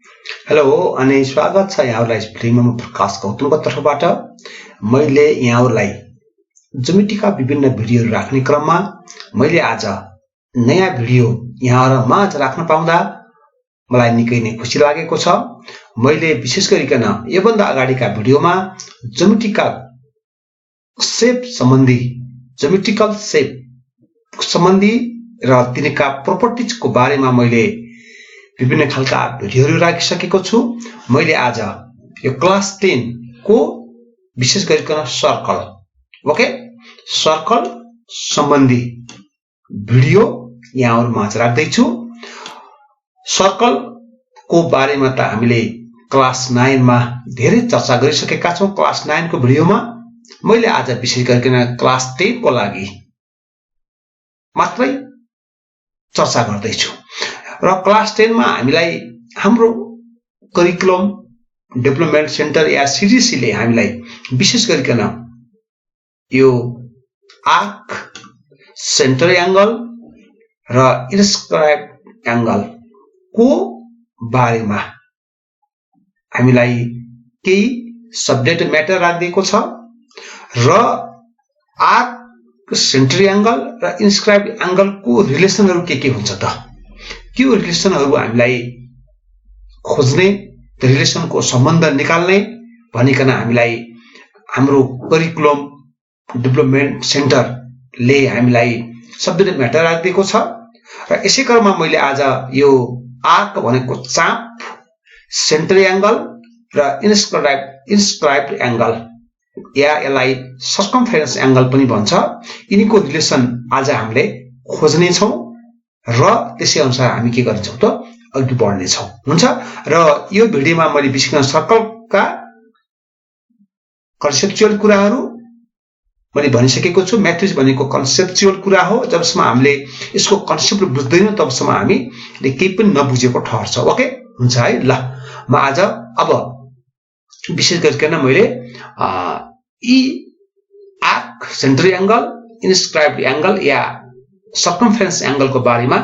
Hello अनि स्वागत छ यहाँहरूलाई फिल्ममा प्रकाश गौतमको तर्फबाट। मैले यहाँहरूलाई ज्योमेट्रीका विभिन्न भिडियोहरू राख्ने क्रममा मैले आज नयाँ भिडियो यहाँहरू माझ राख्न पाउँदा मलाई निकै नै खुसी लागेको छ। मैले विशेष गरिकन योभन्दा अगाडिका भिडियोमा ज्योमेट्रीका शेप सम्बन्धी ज्योमेट्रिकल शेप सम्बन्धी र तिनका प्रोपर्टिजको बारेमा मैले विभिन्न खालका भिडियोहरू राखिसकेको छु। मैले आज यो क्लास 10 को विशेष गरिकन सर्कल सम्बन्धी भिडियो यहाँहरु माझ राख्दैछु। सर्कल को बारेमा त हामीले क्लास 9 मा धेरै चर्चा गरिसकेका छौं। क्लास 9 को भिडियोमा मैले आज विशेष गरिकन क्लास 10 को लागि मात्रै चर्चा गर्दैछु। र क्लास 10 मा हामीलाई हाम्रो करिकुलम डेभलपमेन्ट सेन्टर या सीडीसी ले हामीलाई विशेष गरिकन यो आर्क, सेन्टर एंगल र इन्स्क्राइब एंगल को बारेमा हामीलाई केही सब्जेक्ट म्याटर राखिदिएको छ र आर्क, सेन्टर एंगल र इन्स्क्राइब एंगल को रिलेसनहरु के हुन्छ त त्यो रिलेसनहरु हामीलाई खोज्ने, रिलेसन को सम्बन्ध निकाल्ने भनिकन हामीलाई हाम्रो करिकुलम डेभलपमेन्ट सेन्टर ले हामीलाई सब्जेक्ट म्याटर राखिदिएको छ। र यसै क्रममा मैले आज यो आर्क भनेको चाप, सेन्टर एंगल र इन्स्क्राइब एंगल या यसलाई सर्कमफेरेन्स एंगल पनि भन्छ, यिनीको रिलेसन आज हामीले खोज्ने छौं र त्यसै अनुसार हामी के गर्छौं त अघि बढ्ने छौं। हुन्छ। र यो भिडियोमा मैले विशेष सर्कलका कन्सेप्चुअल कुराहरू मैले भनिसकेको छु। म्याट्रिक्स भनेको कन्सेप्चुअल कुरा हो। जबसम्म हामीले यसको कन्सेप्ट बुझ्दैनौं तबसम्म हामीले केही पनि नबुझेको ठहर्छ। ओके हुन्छ है। ल म आज अब विशेष गरिकन मैले ई आर्क, सेन्टर एंगल, इन्स्क्राइब एंगल या सर्कमफेरेन्स एंगल को बारेमा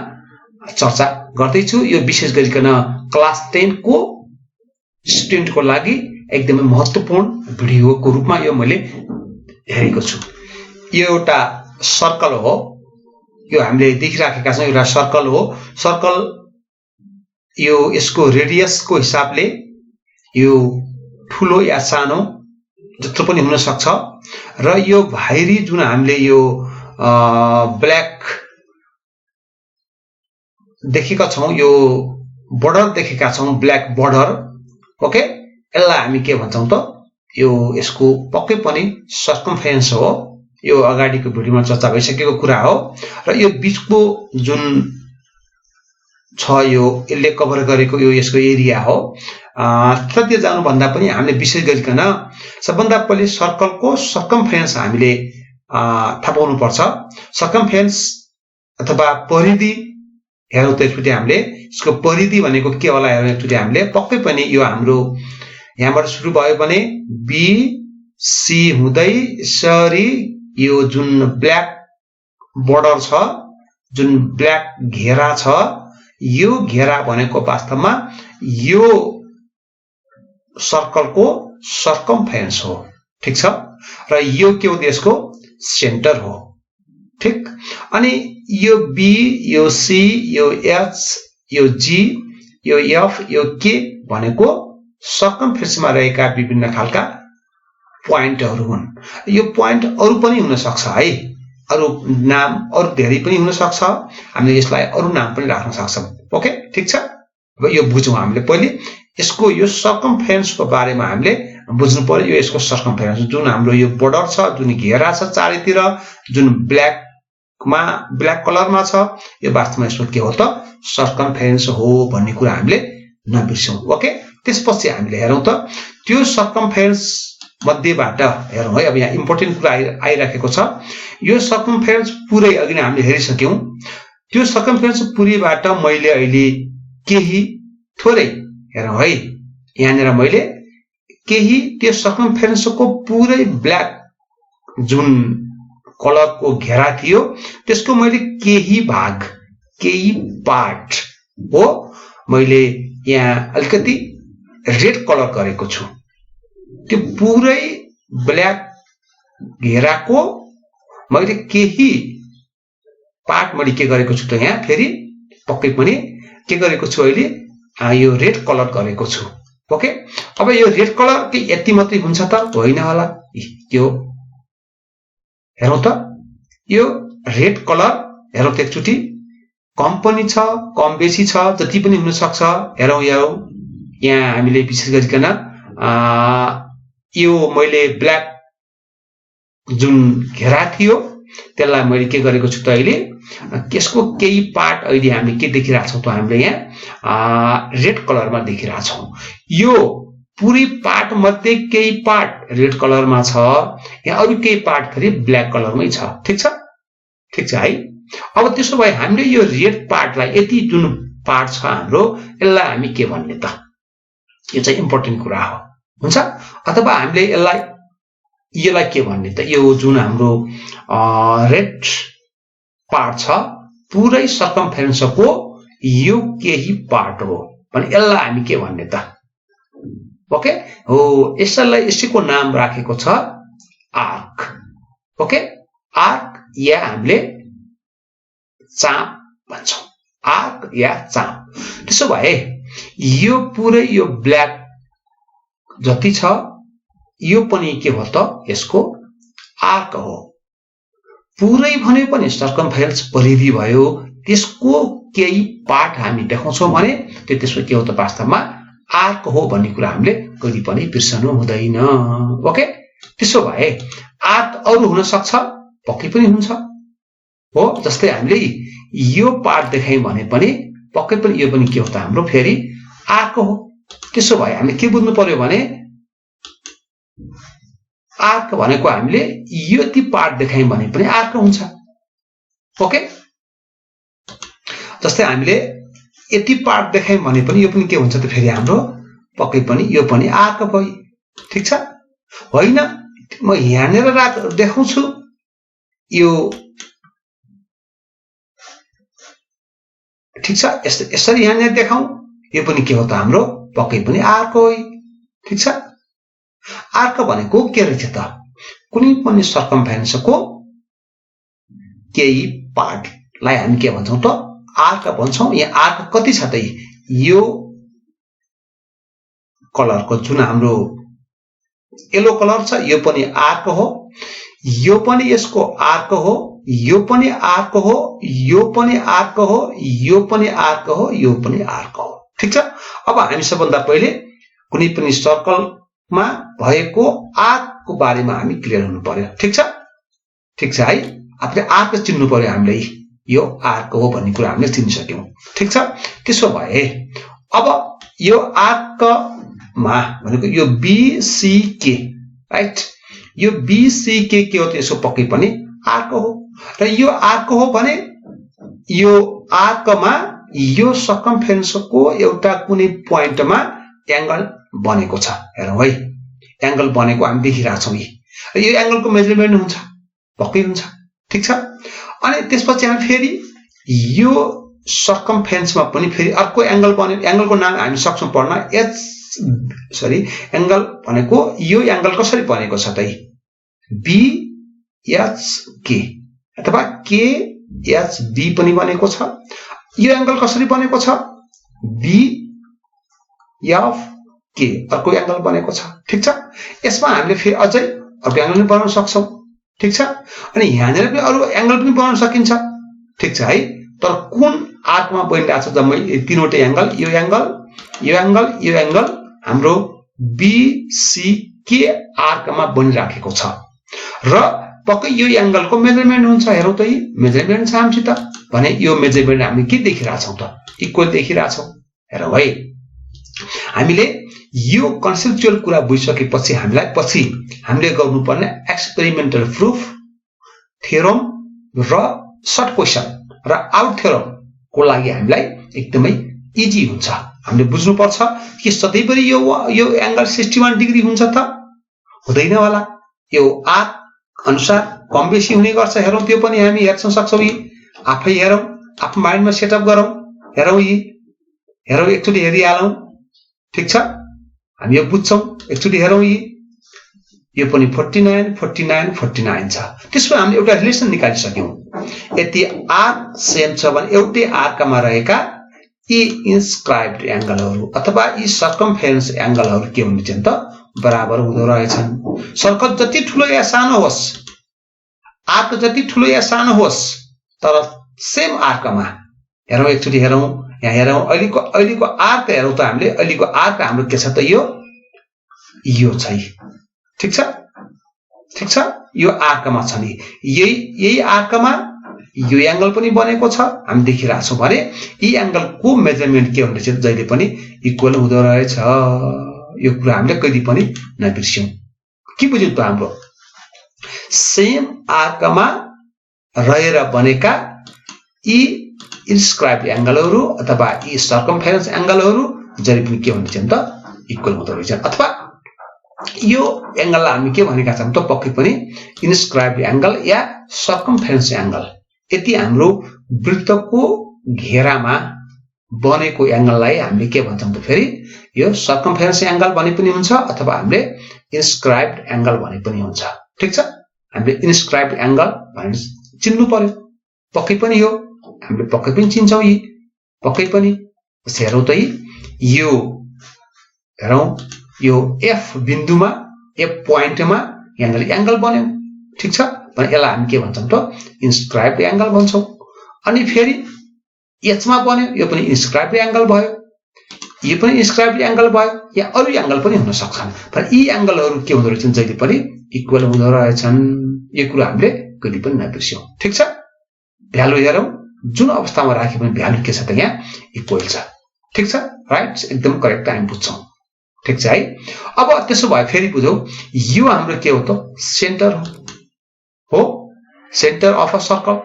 चर्चा गर्दैछु। यो विशेष गरिकन क्लास 10 को स्टुडेन्ट को लागि एकदमै महत्त्वपूर्ण भिडियो को रूपमा यो मैले हेरेको छु। यो एउटा सर्कल हो। यो हामीले देखिराखेका छौं एउटा सर्कल हो। सर्कल यो यसको रेडियस को हिसाबले यो ठूलो या सानो जत्रो पनि हुन सक्छ र यो भाइरी जुन हामीले यो ब्ल्याक देखेका छौं, यो बॉर्डर देखेका छौं, ब्ल्याक बॉर्डर। ओके यसलाई हामी के भन्छौं त यो यसको पक्कै पनि सर्कमफेरेन्स हो। यो अगाडिको भिडियोमा चर्चा भइसकेको कुरा हो। र यो बीचको जुन छ यो यसले कभर गरेको यो यसको एरिया हो। त्यति जानु भन्दा पनि हामीले विशेष गरिकन सबभन्दा पहिले सर्कलको सर्कमफेरेन्स हामीले थाहा पाउनु पर्छ। सर्कमफेरेन्स अथवा परिधि हेरौं त एकचोटी हामीले यसको परिधि भनेको के होला हेरौं एकचोटी हामीले। पक्कै पनि यो हाम्रो यहाँबाट सुरु भयो भने बी सी हुँदै सरी यो जुन ब्ल्याक बॉर्डर छ, जुन ब्ल्याक घेरा छ, यो घेरा भनेको वास्तवमा यो सर्कलको सर्कमफेरेन्स हो। ठीक छ। र यो के हो यसको सेन्टर हो। ठीक। अनि यो बी, यो सी, यो एच, यो जी, यो एफ, यो के भनेको सर्कमफेरेन्समा रहेका विभिन्न खालका प्वाइन्टहरु हुन्। यो प्वाइन्ट अरु पनि हुन सक्छ है। अरु नाम अरु धेरै पनि हुन सक्छ। हामीले यसलाई अरु नाम पनि राख्न सक्छौं। ओके ठीक छ। अब यो बुझौं हामीले पहिले यसको यो सर्कमफेरेन्स को बारेमा हामीले बुझ्नु पर्यो। यो यसको सर्कमफेरेन्स जुन हाम्रो यो बॉर्डर छ, जुन घेरा छ चारैतिर, जुन ब्ल्याक कलरमा छ, यो वास्तवमा यसको के हो त सर्कमफेरेन्स हो भन्ने कुरा हामीले नबिर्सौं। ओके त्यसपछि हामीले हेरौं त त्यो सर्कमफेरेन्स मध्येबाट हेरौं है। अब यहाँ इम्पोर्टेन्ट कुरा आइराखेको छ। यो सर्कमफेरेन्स पुरै अघि नै हामीले हेरिसक्यौं। त्यो सर्कमफेरेन्स पुरैबाट मैले अहिले केही थोरै हेरौं है। यहाँनिर मैले केही त्यो सर्कमफेरेन्सको पुरै ब्ल्याक जुन कलर को घेरा थियो त्यसको मैले केही भाग, केही पार्ट हो मैले यहाँ अलिकति रेड कलर गरेको छु। त्यो पुरै ब्ल्याक घेराको मैले केही पार्ट मैले के गरेको छु त यहाँ फेरि पक्कै पनि के गरेको छु अहिले यो रेड कलर गरेको छु। ओके, अब यो रेड कलर के यति मात्रै हुन्छ त होइन होला। यो हेरौँ त, यो रेड कलर हेरौँ त एकचोटि, कम पनि छ कम बेसी छ, जति पनि हुन सक्छ। हेरौँ यहाँ हामीले विशेष गरिकन यो मैले ब्ल्याक जुन घेरा थियो त्यसलाई मैले के गरेको छु त अहिले त्यसको केही पार्ट अहिले हामी के देखिरहेछौँ त हामीले यहाँ रेड कलरमा देखिरहेछौँ। यो पुरै पार्ट मध्ये केही पार्ट रेड कलरमा छ, यहाँ अरु केही पार्ट फेरि ब्ल्याक कलरमै छ। ठिक छ है। अब त्यसो भए हामीले यो रेड पार्टलाई यति जुन पार्ट छ हाम्रो यसलाई हामी के भन्ने त, यो चाहिँ इम्पोर्टेन्ट कुरा हो हुन्छ। अथवा हामीले यसलाई के भन्ने त, यो जुन हाम्रो रेड पार्ट छ पुरै सर्कमफेरेन्सको यो केही पार्ट हो भने यसलाई हामी के भन्ने त। ओके हो, यसैको नाम राखेको छ आर्क। ओके, आर्क या हामीले चाप भन्छौं, आर्क या चाप। त्यसो भए यो पुरै यो ब्ल्याक जति छ यो पनि के हो त, यसको आर्क हो। पुरै भने पनि सर्कमफेरेन्स परिधि भयो, त्यसको केही पार्ट हामी देखाउँछौं भने त्यो त्यसको के हो त वास्तवमा आर्क हो भन्ने कुरा हामीले कहिले पनि बिर्सनु हुँदैन। ओके, त्यसो भए आर्क अरु हुन सक्छ, पक्कै पनि हुन्छ हो। जस्तै हामीले यो पार्ट देखायौं भने पनि पक्कै पनि यो पनि के हो त हाम्रो फेरि आर्क हो। त्यसो भए हामीले के बुझ्नु पर्यो भने आर्क भनेको हामीले यति पार्ट देखायौं भने पनि आर्क हुन्छ। ओके, जस्तै हामीले यति पार्ट देखायौं भने पनि यो पनि के हुन्छ त फेरि हाम्रो पक्कै पनि यो पनि आर्क भयो। ठिक छ, होइन म यहाँनिर देखाउँछु यो, ठिक छ, यसरी यहाँनिर देखाउँ यो पनि के हो त हाम्रो पक्कै पनि आर्क हो। ठिक छ, आर्क भनेको के रहेछ त, कुनै पनि सर्कमफेरेन्सको केही पार्टलाई हामी के भन्छौं त आर्क भन्छौं। यहाँ आर्क कति छ त, यो कलरको जुन हाम्रो येलो कलर छ यो पनि आर्क हो, यो पनि यसको आर्क हो, यो पनि आर्क हो, यो पनि आर्क हो, यो पनि आर्क हो, यो पनि आर्क हो। ठिक छ, अब हामी सबभन्दा पहिले कुनै पनि सर्कलमा भएको आर्कको बारेमा हामी क्लियर हुनु पर्यो। ठिक छ है, आफूले आर्क चिन्नु पर्यो, हामीले यो आर्क हो भन्ने कुरा हामीले चिनिसक्यौं। ठिक छ, त्यसो भए अब यो आर्कमा भनेको यो बीसीके राइट, यो बीसीके के हो त यसो पक्कै पनि आर्क हो। र यो आर्क हो भने यो आर्कमा यो सर्कमफेरेन्सको एउटा कुनै पोइन्टमा एंगल बनेको छ। हेरौँ है, एंगल बनेको हामी देखिरहेछौँ। यो एंगलको मेजरमेन्ट हुन्छ, पक्कै हुन्छ। ठिक छ, अनि त्यसपछि हामी फेरि यो सर्कमफेरेन्समा पनि फेरि अर्को एंगल बन्यो। एंगलको नाम हामी सक्छौं पढ्न, एंगल भनेको यो एंगल कसरी बनेको छ त, बीएचके अथवा केएचबी पनि बनेको छ। यो एंगल कसरी बनेको छ, बीएफके अर्को एंगल बनेको छ। ठिक छ, यसमा हामीले फेरि अझै अर्को एंगल पनि बनाउन सक्छौं। ठिक छ, अनि यहाँनिर पनि अरु एंगल पनि बनाउन सकिन्छ। ठिक छ है, तर कुन आर्कमा बनिरहेको छ जम्मै तीनवटै एंगल, यो एंगल, यो एंगल, यो एंगल हाम्रो बीसीके आर्कमा बनिराखेको छ। र पक्कै यो एंगलको मेजरमेन्ट हुन्छ। हेरौँ त, मेजरमेन्ट छ हामीसित भने यो मेजरमेन्ट हामी के देखिरहेछौं त, इक्वल देखिरहेछौं। हेरौँ है, हामीले यो कन्सेप्चुअल कुरा बुझिसकेपछि हामीलाई पछि हामीले गर्नुपर्ने एक्सपेरिमेन्टल प्रुफ, थ्योरम र सर्ट क्वेशन र आउट थ्योरम को लागि हामीलाई एकदमै इजी हुन्छ। हामीले बुझ्नुपर्छ कि सधैँभरि यो एंगल 61 डिग्री हुन्छ त हुँदैन होला, यो आर्क अनुसार कम बेसी हुने गर्छ। हेरौँ, त्यो पनि हामी हेर्न सक्छौं, आफै हेरौँ, आफ्नो माइन्डमा सेटअप गरौँ। हेरौँ हेरौँ एकचोटि हेरिहालौँ ठीक छ हामी यो बुझ्छौँ एकचोटि हेरौँ यो पनि 49 49 49 छ त्यसको हामीले एउटा रिलेसन निकालिसक्यौं यदि आर्क सेम छ भने एउटै आर्कमा रहेका यी इन्स्क्राइब्ड एंगलहरु अथवा यी सर्कमफेरेन्स एंगलहरु के हुन्छन् त बराबर हुँदो रहेछन् सर्कल जति ठूलो या सानो होस् आर्क जति ठूलो या सानो होस् तर सेम आर्कमा हेरौँ एकचोटि हेरौँ यहाँ हेरौँ अहिलेको आर्क हेरौँ त हामीले अहिलेको आर्क हाम्रो के छ त यो छ ठीक छ यो आर्कमा छ नि यही आर्कमा यो एंगल पनि बनेको छ हामी देखिरहेका छौं भने यी एंगलको मेजरमेन्ट के हुन्छ जहिले पनि इक्वल हुँदो रहेछ यो कुरा हामीले कहिले पनि नबिर्स्यौं के बुझ्यौ त हाम्रो सेम आर्कमा रहेर बनेका यी इन्स्क्राइब्ड एंगलहरु अथवा यी सर्कमफेरेन्स एंगलहरु जहिले पनि के हुन्छन् त इक्वल हुँदो रहेछ अथवा यो एंगललाई हामी के भनेका छौं त पक्कै पनि इन्स्क्राइब्ड एंगल या सर्कमफेरेन्स एंगल यदि हाम्रो वृत्तको घेरामा बनेको एंगललाई हामीले के भन्छौं त फेरि यो सर्कमफेरेन्स एंगल भने पनि हुन्छ अथवा हामीले इन्स्क्राइब्ड एंगल भने पनि हुन्छ ठीक छ हामीले इन्स्क्राइब्ड एंगल भनेर चिन्नु पर्यो पक्कै पनि हो हामीले पक्कै पनि चिन्छौं यी पक्कै पनि हेरौँ त यो हेरौँ यो एफ बिन्दुमा एफ पोइन्टमा यहाँले एंगल बन्यो ठीक छ भने यसलाई हामी के भन्छौं त इन्स्क्राइब्ड एंगल भन्छौं अनि फेरि एच मा बन्यो यो पनि इन्स्क्राइब्ड एंगल भयो यो पनि इन्स्क्राइब्ड एंगल भयो या अरु एंगल पनि हुन सक्छन् तर यी एंगलहरु के हुँदो रहेछन् जहिले पनि इक्वल हुँदो रहेछन् यो कुरा हामीले कहिले पनि नबिर्स्यौं ठीक छ भ्यालु हेरौँ जुन अवस्थामा राखे पनि भ्यालु के छ त यहाँ इक्वल छ ठीक छ राइट एकदम करेक्ट हामी बुझ्छौं ठीक छ है अब त्यसो भए फेरि बुझौं यो हाम्रो के हो त सेन्टर हो सेन्टर अफ अ सर्कल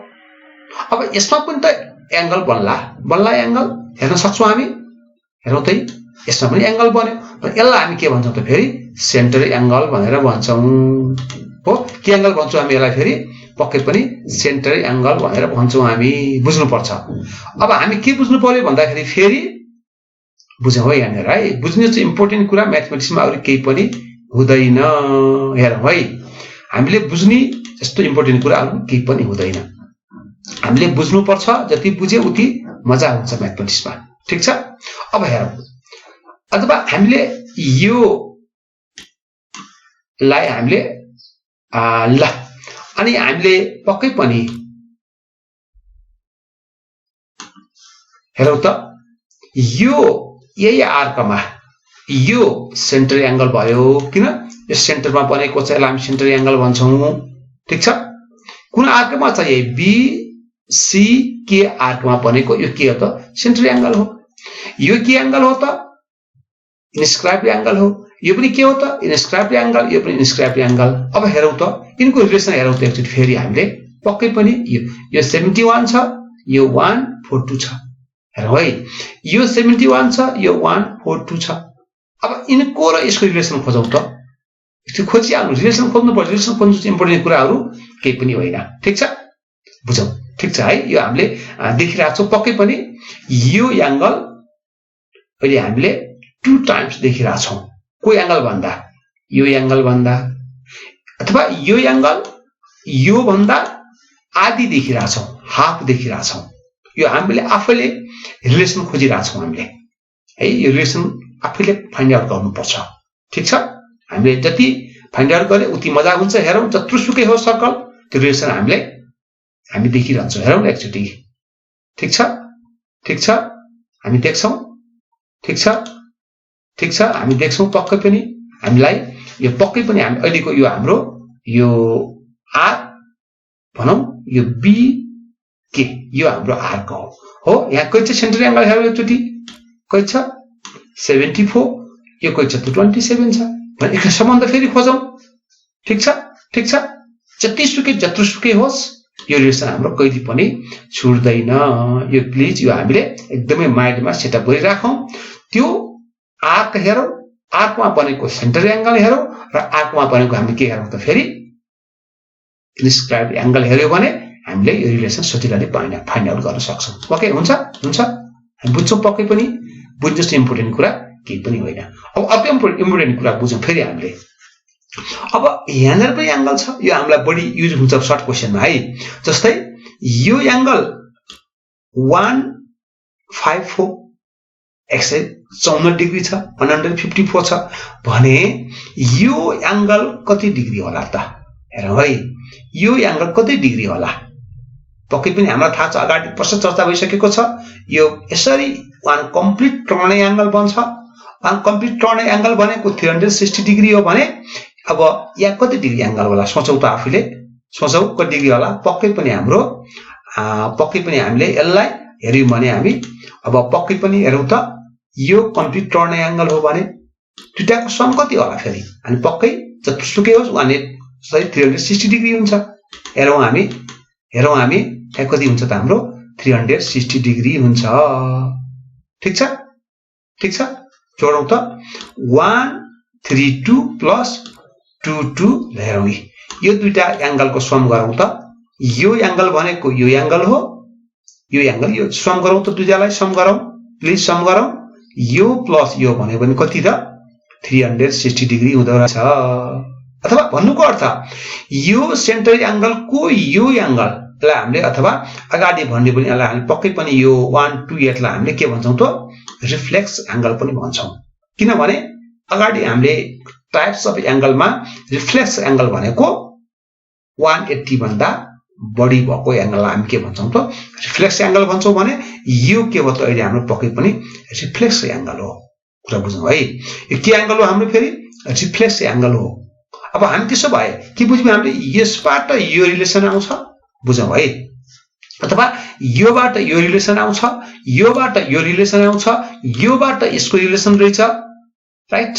अब यसमा पनि त एंगल बन्ला एंगल हेर्न सक्छौं हामी हेरौँ त यसमा पनि एंगल बन्यो र यसलाई हामी के भन्छौं त फेरि सेन्टर एंगल भनेर भन्छौं हो के एंगल भन्छौं हामी यसलाई फेरि पक्कै पनि सेन्टर एंगल भनेर भन्छौं हामी बुझ्नु पर्छ अब हामी के बुझ्नु पर्यो भन्दाखेरि फेरि बुझौँ है यहाँनिर है बुझ्ने चाहिँ इम्पोर्टेन्ट कुरा म्याथमेटिक्समा अरु केही पनि हुँदैन हेरौँ है हामीले बुझ्ने यस्तो इम्पोर्टेन्ट कुराहरु केही पनि हुँदैन हामीले बुझ्नु पर्छ जति बुझे उति मजा हुन्छ म्याथमेटिक्समा ठीक छ अब हेरौँ अथवा हामीले यो लाई हामीले ल अनि हामीले पक्कै पनि हेरौँ त यो यही आर्कमा यो सेन्टर एंगल भयो किन यो सेन्टरमा बनेको छ यसलाई हामी सेन्टर एंगल भन्छौं ठीक छ कुन आर्कमा छ यही बी सी के आर्कमा बनेको यो के हो त सेन्टर एंगल हो यो के एंगल हो त इन्स्क्राइब्ड एंगल हो यो पनि के हो त इन्स्क्राइब्ड एंगल यो पनि इन्स्क्राइब्ड एंगल अब हेरौँ त यिनको रिलेसन हेरौँ त एकचोटि फेरि हामीले पक्कै पनि यो 71 छ यो 142 छ हेरौँ है यो 71 छ यो 142 छ अब यिनको र यसको रिलेसन खोजौँ त त्यो खोजिहाल्नु रिलेसन खोज्नु पर्छ रिलेसन खोज्नु चाहिँ इम्पोर्टेन्ट कुराहरु केही पनि होइन ठीक छ बुझौँ ठीक छ है यो हामीले देखिरहेको छौं पक्कै पनि यो एंगल अहिले हामीले 2 टाइम्स देखिरहेको छौं कोही एंगल भन्दा यो एंगल भन्दा अथवा यो एंगल यो भन्दा आधी देखिरहेको छौं हाफ देखिरहेको छौं यो हामीले आफैले रिलेसन खोजिरहेको छौं हामीले है यो रिलेसन आफैले फाइन्ड आउट गर्नुपर्छ ठीक छ हामीले जति फाइन्ड आउट गरे उति मजा हुन्छ हेरौँ जत्रुसुकै हो सर्कल त्यो रिलेसन हामी देखिरहन्छौं हेरौँ एकचोटि ठीक छ हामी देख्छौं ठीक छ हामी देख्छौं पक्कै पनि हामीलाई यो पक्कै पनि हामी अहिलेको यो हाम्रो यो आर भनौं यो बी के यो हाम्रो आर्क हो यहाँ कति छ सेन्टर एंगल हेरौँ एकचोटि कति छ 74 यो कति छ त 27 छ भने यसको सम्बन्ध फेरि खोजौं ठीक छ जत्रुसुकै होस् यो रिलेसन हाम्रो कहिले पनि छुट्दैन यो प्लिज यो हामीले एकदमै माइन्डमा सेटअप गरिराखौं त्यो आर्क हेरौँ आर्कमा बनेको सेन्टर एंगल हेरौँ र आर्कमा बनेको हामी के हेरौँ त फेरि इन्स्क्राइब्ड एंगल हेर्यो भने हामीले यो रिलेसन सजिलैले फाइन्ड आउट गर्न सक्छौं ओके हुन्छ हामी बुझ्छौं पक्कै पनि बुझ्नुहोस् इम्पोर्टेन्ट कुरा केही पनि होइन। अब अर्को इम्पोर्टेन्ट कुरा बुझौँ फेरि हामीले। अब यहाँनिर पनि एंगल छ, यो हामीलाई बढी युज हुन्छ सर्ट क्वेसनमा है। जस्तै यो एंगल 154 154 डिग्री छ, 154 छ भने यो एंगल कति डिग्री होला त? हेरौँ है, यो एंगल कति डिग्री होला? पक्कै पनि हामीलाई थाहा छ, अगाडि प्रश्न चर्चा भइसकेको छ। यो यसरी वान कम्प्लिट टर्न एंगल बन्छ। वान कम्प्लिट टर्न एंगल भनेको 360 डिग्री हो भने अब यहाँ कति डिग्री एंगल होला सोचौँ त, आफूले सोचौँ कति डिग्री होला। पक्कै पनि हामीले यसलाई हेर्यौं भने हामी अब पक्कै पनि हेरौँ त, यो कम्प्लिट टर्न एंगल हो भने दुईटाको सम कति होला? फेरि अनि पक्कै जतिसुकै होस् 360 डिग्री हुन्छ। हेरौँ हामी यहाँ कति हुन्छ त हाम्रो? 360 डिग्री हुन्छ। ठिक छ, जोडौँ त 132 प्लस 22। हेरौँ यो दुईटा एंगलको सम गरौँ त। यो एंगल भनेको यो एंगल हो, यो एंगल यो सम गरौँ त, दुईटालाई सम गरौँ प्लिज, सम गरौँ। यो प्लस यो भन्यो भने कति त? 360 डिग्री हुँदो रहेछ। अथवा भन्नुको अर्थ यो सेन्टर एंगलको यो एंगललाई हामीले, अथवा अगाडि भन्ने पनि यसलाई हामी पक्कै पनि यो 128 लाई हामीले के भन्छौँ त? रिफ्लेक्स एंगल पनि भन्छौँ। किनभने अगाडि हामीले टाइप्स अफ एंगलमा रिफ्लेक्स एंगल भनेको 180 भन्दा बढी भएको एंगललाई हामी के भन्छौँ त? रिफ्लेक्स एंगल भन्छौँ। भने यो के भयो त? अहिले हाम्रो पक्कै पनि रिफ्लेक्स एंगल हो। कुरा बुझ्नु है, यो के एंगल हो हाम्रो? फेरि रिफ्लेक्स एंगल हो। अब हामी त्यसो भए के बुझ्यौँ? हामीले यसबाट यो रिलेसन आउँछ, बुझौँ है, अथवा योबाट यो रिलेसन आउँछ, योबाट यो रिलेसन आउँछ, योबाट यसको रिलेसन रहेछ, राइट?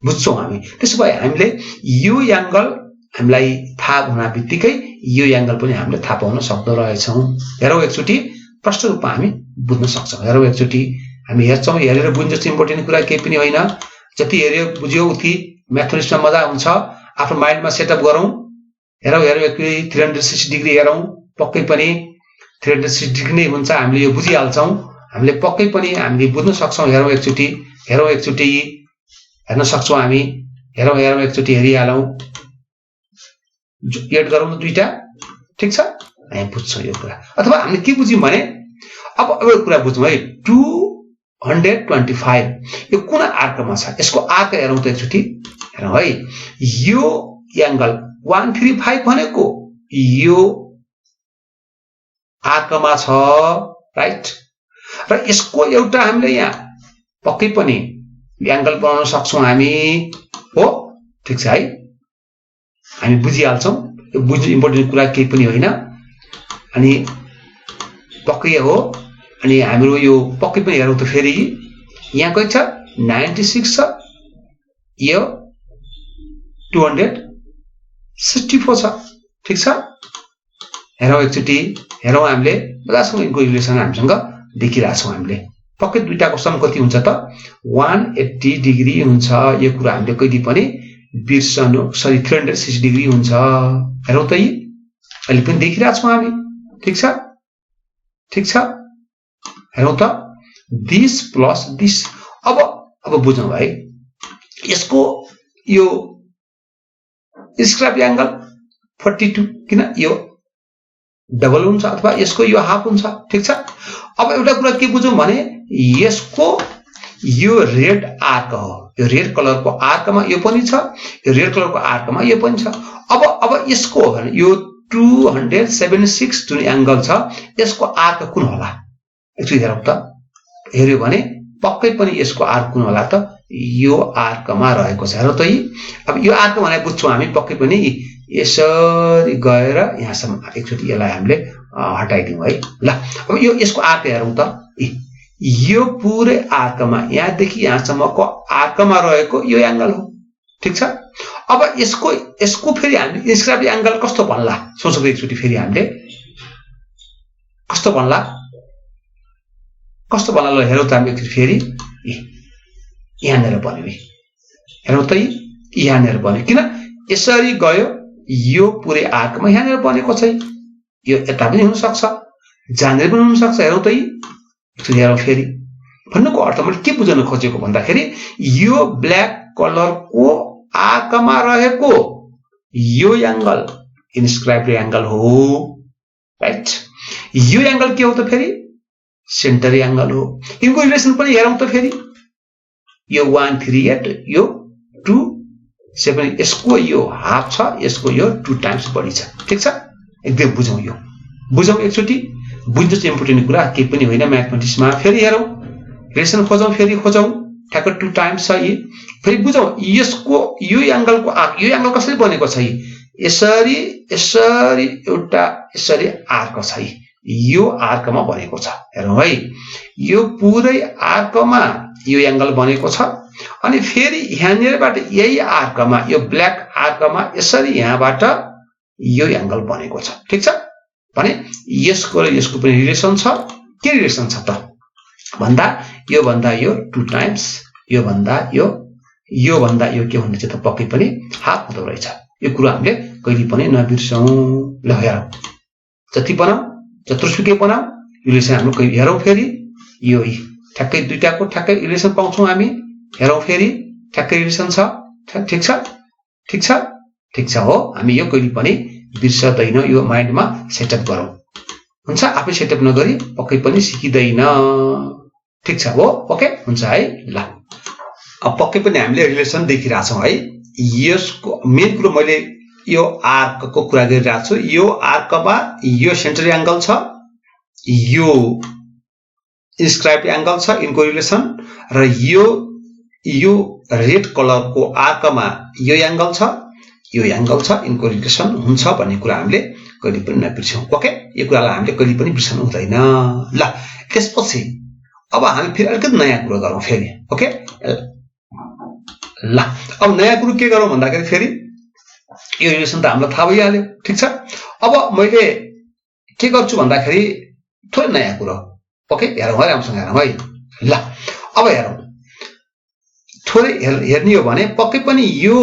बुझ्छौँ हामी। त्यसो भए हामीले यो एंगल हामीलाई थाहा हुन बित्तिकै यो एंगल पनि हामीले थाहा पाउन सक्दो रहेछौँ। हेरौँ एकचोटि प्रष्ट रूपमा हामी बुझ्न सक्छौँ। हेरौँ एकचोटि हामी हेर्छौँ, हेरेर बुझ्नु इम्पोर्टेन्ट कुरा केही पनि होइन। जति हेऱ्यो बुझ्यो उति म्याथमेटिक्समा मजा हुन्छ। आफ्नो माइन्डमा सेटअप गरौँ। हेरौँ 360 डिग्री हेरौँ, पक्कै पनि 360 डिग्री नै हुन्छ। हामीले यो बुझिहाल्छौँ, हामीले पक्कै पनि हामीले बुझ्न सक्छौँ। हेरौँ एकचोटि हेर्न सक्छौँ हामी। हेरौँ एकचोटि हेरिहालौँ, एड गरौँ न दुईटा। ठिक छ, हामी बुझ्छौँ यो कुरा। अथवा हामीले के बुझ्यौँ भने अब एउटा कुरा बुझौँ है, 225 यो कुन आर्कमा छ? यसको आर्क हेरौँ त एकचोटि। हेरौँ है, यो एंगल 135 भनेको यो आर्कमा छ, राइट? र यसको एउटा हामीले यहाँ पक्कै पनि एंगल बनाउन सक्छौँ हामी, हो? ठिक छ है, हामी बुझिहाल्छौँ। यो बुझ्नु इम्पोर्टेन्ट कुरा केही पनि होइन। अनि पक्कै हो। अनि हाम्रो यो पक्कै पनि हेरौँ त, फेरि यहाँ कति छ? 96 छ, यो 264 छ। ठिक छ, हेरौँ एकचोटि। हेरौँ हामीले मजासँग यिनको रिलेसन हामीसँग देखिरहेछौँ। हामीले पक्कै दुईटाको सम कति हुन्छ त? 180 डिग्री हुन्छ। यो कुरा हामीले कहिले पनि बिर्सनु, सरी 360 डिग्री हुन्छ। हेरौँ त, यी अहिले पनि देखिरहेछौँ हामी। ठिक छ, हेरौँ त, दिस प्लस दिस। अब बुझौँ है, यसको यो स्क्वायर एंगल 42, किन यो डबल हुन्छ अथवा यसको यो हाफ हुन्छ। ठिक छ, अब एउटा कुरा के बुझौँ भने यसको यो रेड आर्क हो, यो रेड कलरको आर्कमा यो पनि छ, यो रेड कलरको आर्कमा यो पनि छ। अब यसको हो भने यो 276 जुन एंगल छ, यसको आर्क कुन होला? एकचोटि हेरौँ त। हेर्यो भने पक्कै पनि यसको आर्क कुन होला त? यो आर्कमा रहेको छ। हेरौँ त, अब यो आर्क भने बुझ्छौँ हामी पक्कै पनि यसरी गएर यहाँसम्म। एकचोटि यसलाई हामीले हटाइदिउँ है। ल, अब यसको आर्क हेरौँ त। यो पुरै आर्कमा, यहाँदेखि यहाँसम्मको आर्कमा रहेको यो एंगल हो। ठिक छ, अब यसको फेरि हामी स्क्वायर एंगल कस्तो भन्ला? सोचौँ एकचोटि फेरि हामीले कस्तो भन्ला? ल हेरौँ त हामी एकचोटि फेरि। यहाँनिर बन्यो, हेरौँ त, यहाँनिर बन्यो। किन? यसरी गयो, यो पुरै आर्कमा यहाँनिर बनेको छ। यो यता पनि हुन सक्छ, जहाँनिर पनि हुन सक्छ। हेरौँ त, एकचोटि हेरौँ फेरि। भन्नुको अर्थ मैले के बुझ्न खोजेको भन्दाखेरि यो ब्ल्याक कलरको आर्कमा रहेको यो एंगल इन्स्क्राइब्ड एंगल हो, राइट। यो एंगल के हो त फेरि सेन्टर एंगल हो। इनको रिलेसन पनि हेरौं त फेरि यो 138 यो 270 यसको यो हाफ छ, यसको यो 2 टाइम्स बढी छ। ठीक छ, एकदम बुझौं, यो बुझौं एकचोटी। बुझ्नु चाहिँ इम्पोर्टेन्ट कुरा के पनि होइन म्याथमेटिक्समा। फेरि हेरौं, रिलेसन खोजौं, फेरि खोजौं, ठ्याक्क 2 टाइम्स छ। यी फेरि बुझौं यसको यो एंगलको यो एंगल कसरी बनेको छ। यसरी यसरी एउटा यसरी आर्क छ, यो आर्कमा बनेको छ। हेरौं है, यो पुरै आर्कमा यो एंगल बनेको छ। अनि फेरि यहाँनिरबाट यही आर्कमा यो ब्ल्याक आर्कमा यसरी यहाँबाट यो एंगल बनेको छ। ठीक छ, भने यसको र यसको पनि रिलेसन छ। के रिलेसन छ त भन्दा यो 2 टाइम्स, यो भन्दा यो के भन्ने चाहिँ त पक्कै पनि हाफ हुँदो रहेछ। यो कुरा हामीले कहिले पनि नबिर्सौं। ल हेरौं, जति बनाऊ जत्रोसुकै बनाऊ रिलेसन हाम्रो कहिले हेरौं। फेरि यो ठ्याक्कै दुईटाको ठ्याक्कै रिलेसन पाउँछौं हामी। हेरौं फेरि ठ्याक्कै रिलेसन छ। ठीक छ, ठीक छ, ठीक छ, हो। हामी यो कहिले पनि बिर्सदैनौं, यो माइन्डमा सेटअप गरौं। हुन्छ, आफै सेटअप नगरी पक्कै पनि सिकिदैन। ठीक छ, हो, ओके हुन्छ है। ल अब पक्कै पनि हामीले रिलेसन देखिरहेछौं है। यसको मेन कुरो मैले यो आर्कको कुरा गरिरहेको छु। यो आर्कमा यो सेन्टर एंगल छ, यो इन्स्क्राइब्ड एंगल छ, इनको रिलेसन। र यो रेड कलरको आर्कमा यो एंगल छ, यो एंगल छ, इनको रिलेसन हुन्छ भन्ने कुरा हामीले कहिले पनि नबिर्सौं। ओके, यो कुरालाई हामीले कहिले पनि बिर्सनु हुँदैन। ल त्यसपछि अब हामी फेरि अलिकति नयाँ कुरा गरौँ फेरि। ओके, ल अब नयाँ कुरो के गरौँ भन्दाखेरि फेरि यो रिलेसन त हामीलाई थाहा भइहाल्यो। ठीक छ, अब मैले के गर्छु भन्दाखेरि थोरै नयाँ कुरो। ओके, हेरौँ है, राम्रोसँग हेरौँ है। ल अब हेरौँ, थोरै हेर्ने हो भने पक्कै पनि यो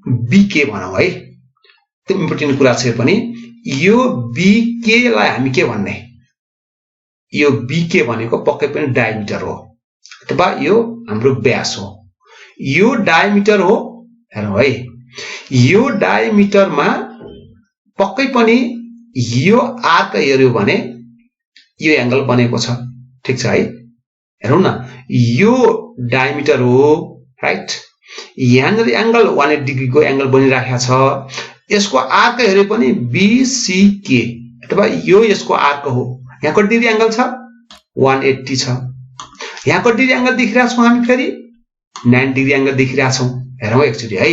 बीके भनौँ है। त्यो इम्पोर्टेन्ट कुरा छ पनि। यो बीके लाई हामी के भन्ने, यो बीके भनेको पक्कै पनि डायमिटर हो अथवा यो हाम्रो व्यास हो। यो डायमिटर हो। हेरौँ है, यो डायमिटरमा पक्कै पनि यो आर्क हेर्यो भने यो एंगल बनेको छ। ठीक छ है, हेरौँ न, यो डायमिटर हो, राइट। यहाँनिर एंगल 180 डिग्री को एंगल बनिराखेको छ। यसको आर्क हेर्यो पनि बीसीके अथवा यो यसको आर्क हो। यहाँको डिग्री एंगल छ 180 छ। यहाँको डिग्री एंगल देखिरहेका छौं हामी, फेरि 90 डिग्री एंगल देखिरहेका छौं। हेरौँ एकचोटि है,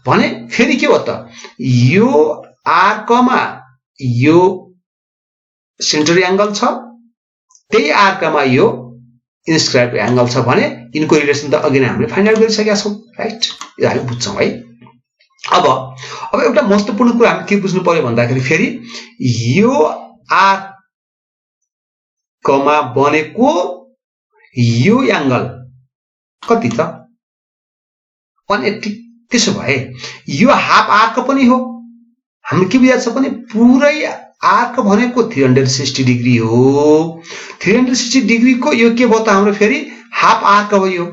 भने फेरि के हो त, यो आर्कमा यो सेन्टर एंगल छ, त्यही आर्कमा यो इन्स्क्राइब्ड एंगल छ भने यिनको रिलेसन त अघि नै हामीले फाइन्ड आउट गरिसकेका छौं, राइट। यो हामी बुझ्छौं है। अब एउटा महत्त्वपूर्ण कुरा हामी के बुझ्नु पर्यो भन्दाखेरि फेरि यो आर्कमा बनेको यो एंगल कति त 180। त्यसो भए यो हाफ आर्क पनि हो। हामी के बुझाएको छ भने पुरै आर्क भनेको 360 डिग्री हो। 360 डिग्री को यो के भयो त हाम्रो फेरि हाफ आर्क हो यो,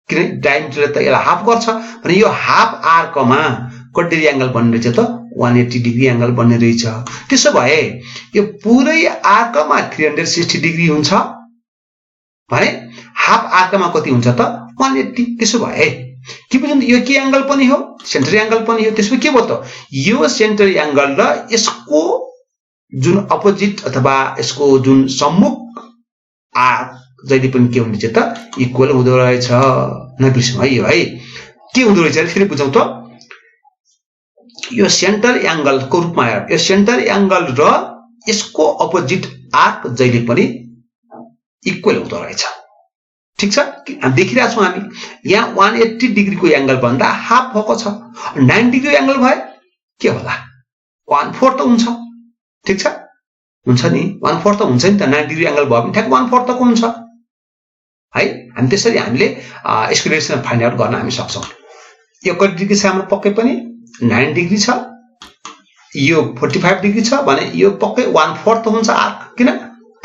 किन डायमिटर त यसलाई हाफ गर्छ भने यो हाफ आर्कमा कति डिग्री एंगल बन्ने रहेछ त 180 डिग्री एंगल बन्ने रहेछ। त्यसो भए यो पुरै आर्कमा 360 डिग्री हुन्छ भने हाफ आर्कमा कति हुन्छ त 180। त्यसो भए के बुझ्नु, यो के एंगल पनि हो, सेन्टर एंगल पनि हो। त्यसो के भयो त, यो सेन्टर एंगल र यसको जुन अपोजिट अथवा यसको जुन सम्मुख आर्क जहिले पनि के हुँदैछ त इक्वल हुँदो रहेछ। नबिर्सौँ है, यो है के हुँदो रहेछ फेरि बुझौँ त। यो सेन्टर एंगल को रूपमा हेर, यो सेन्टर एंगल र यसको अपोजिट आर्क जहिले पनि इक्वल हुँदो रहेछ। ठीक छ, हामी देखिरहेका छौं हामी यहाँ 180 डिग्री को एंगल भन्दा हाफ भएको छ। 90 डिग्री एंगल भए के होला, 1/4 त हुन्छ। ठीक छ, हुन्छ नि 1/4 त हुन्छ नि त। 90 डिग्री एंगल भयो भने ठ्याक्क 1/4 को हुन्छ है। हामी त्यसरी हामीले यसको रिलेसन फाइन्ड आउट गर्न हामी सक्छौं। यो कति डिग्री छ हाम्रो पक्कै पनि 9 डिग्री छ, यो 45 डिग्री छ भने यो पक्कै 1/4 त हुन्छ आर्क, किन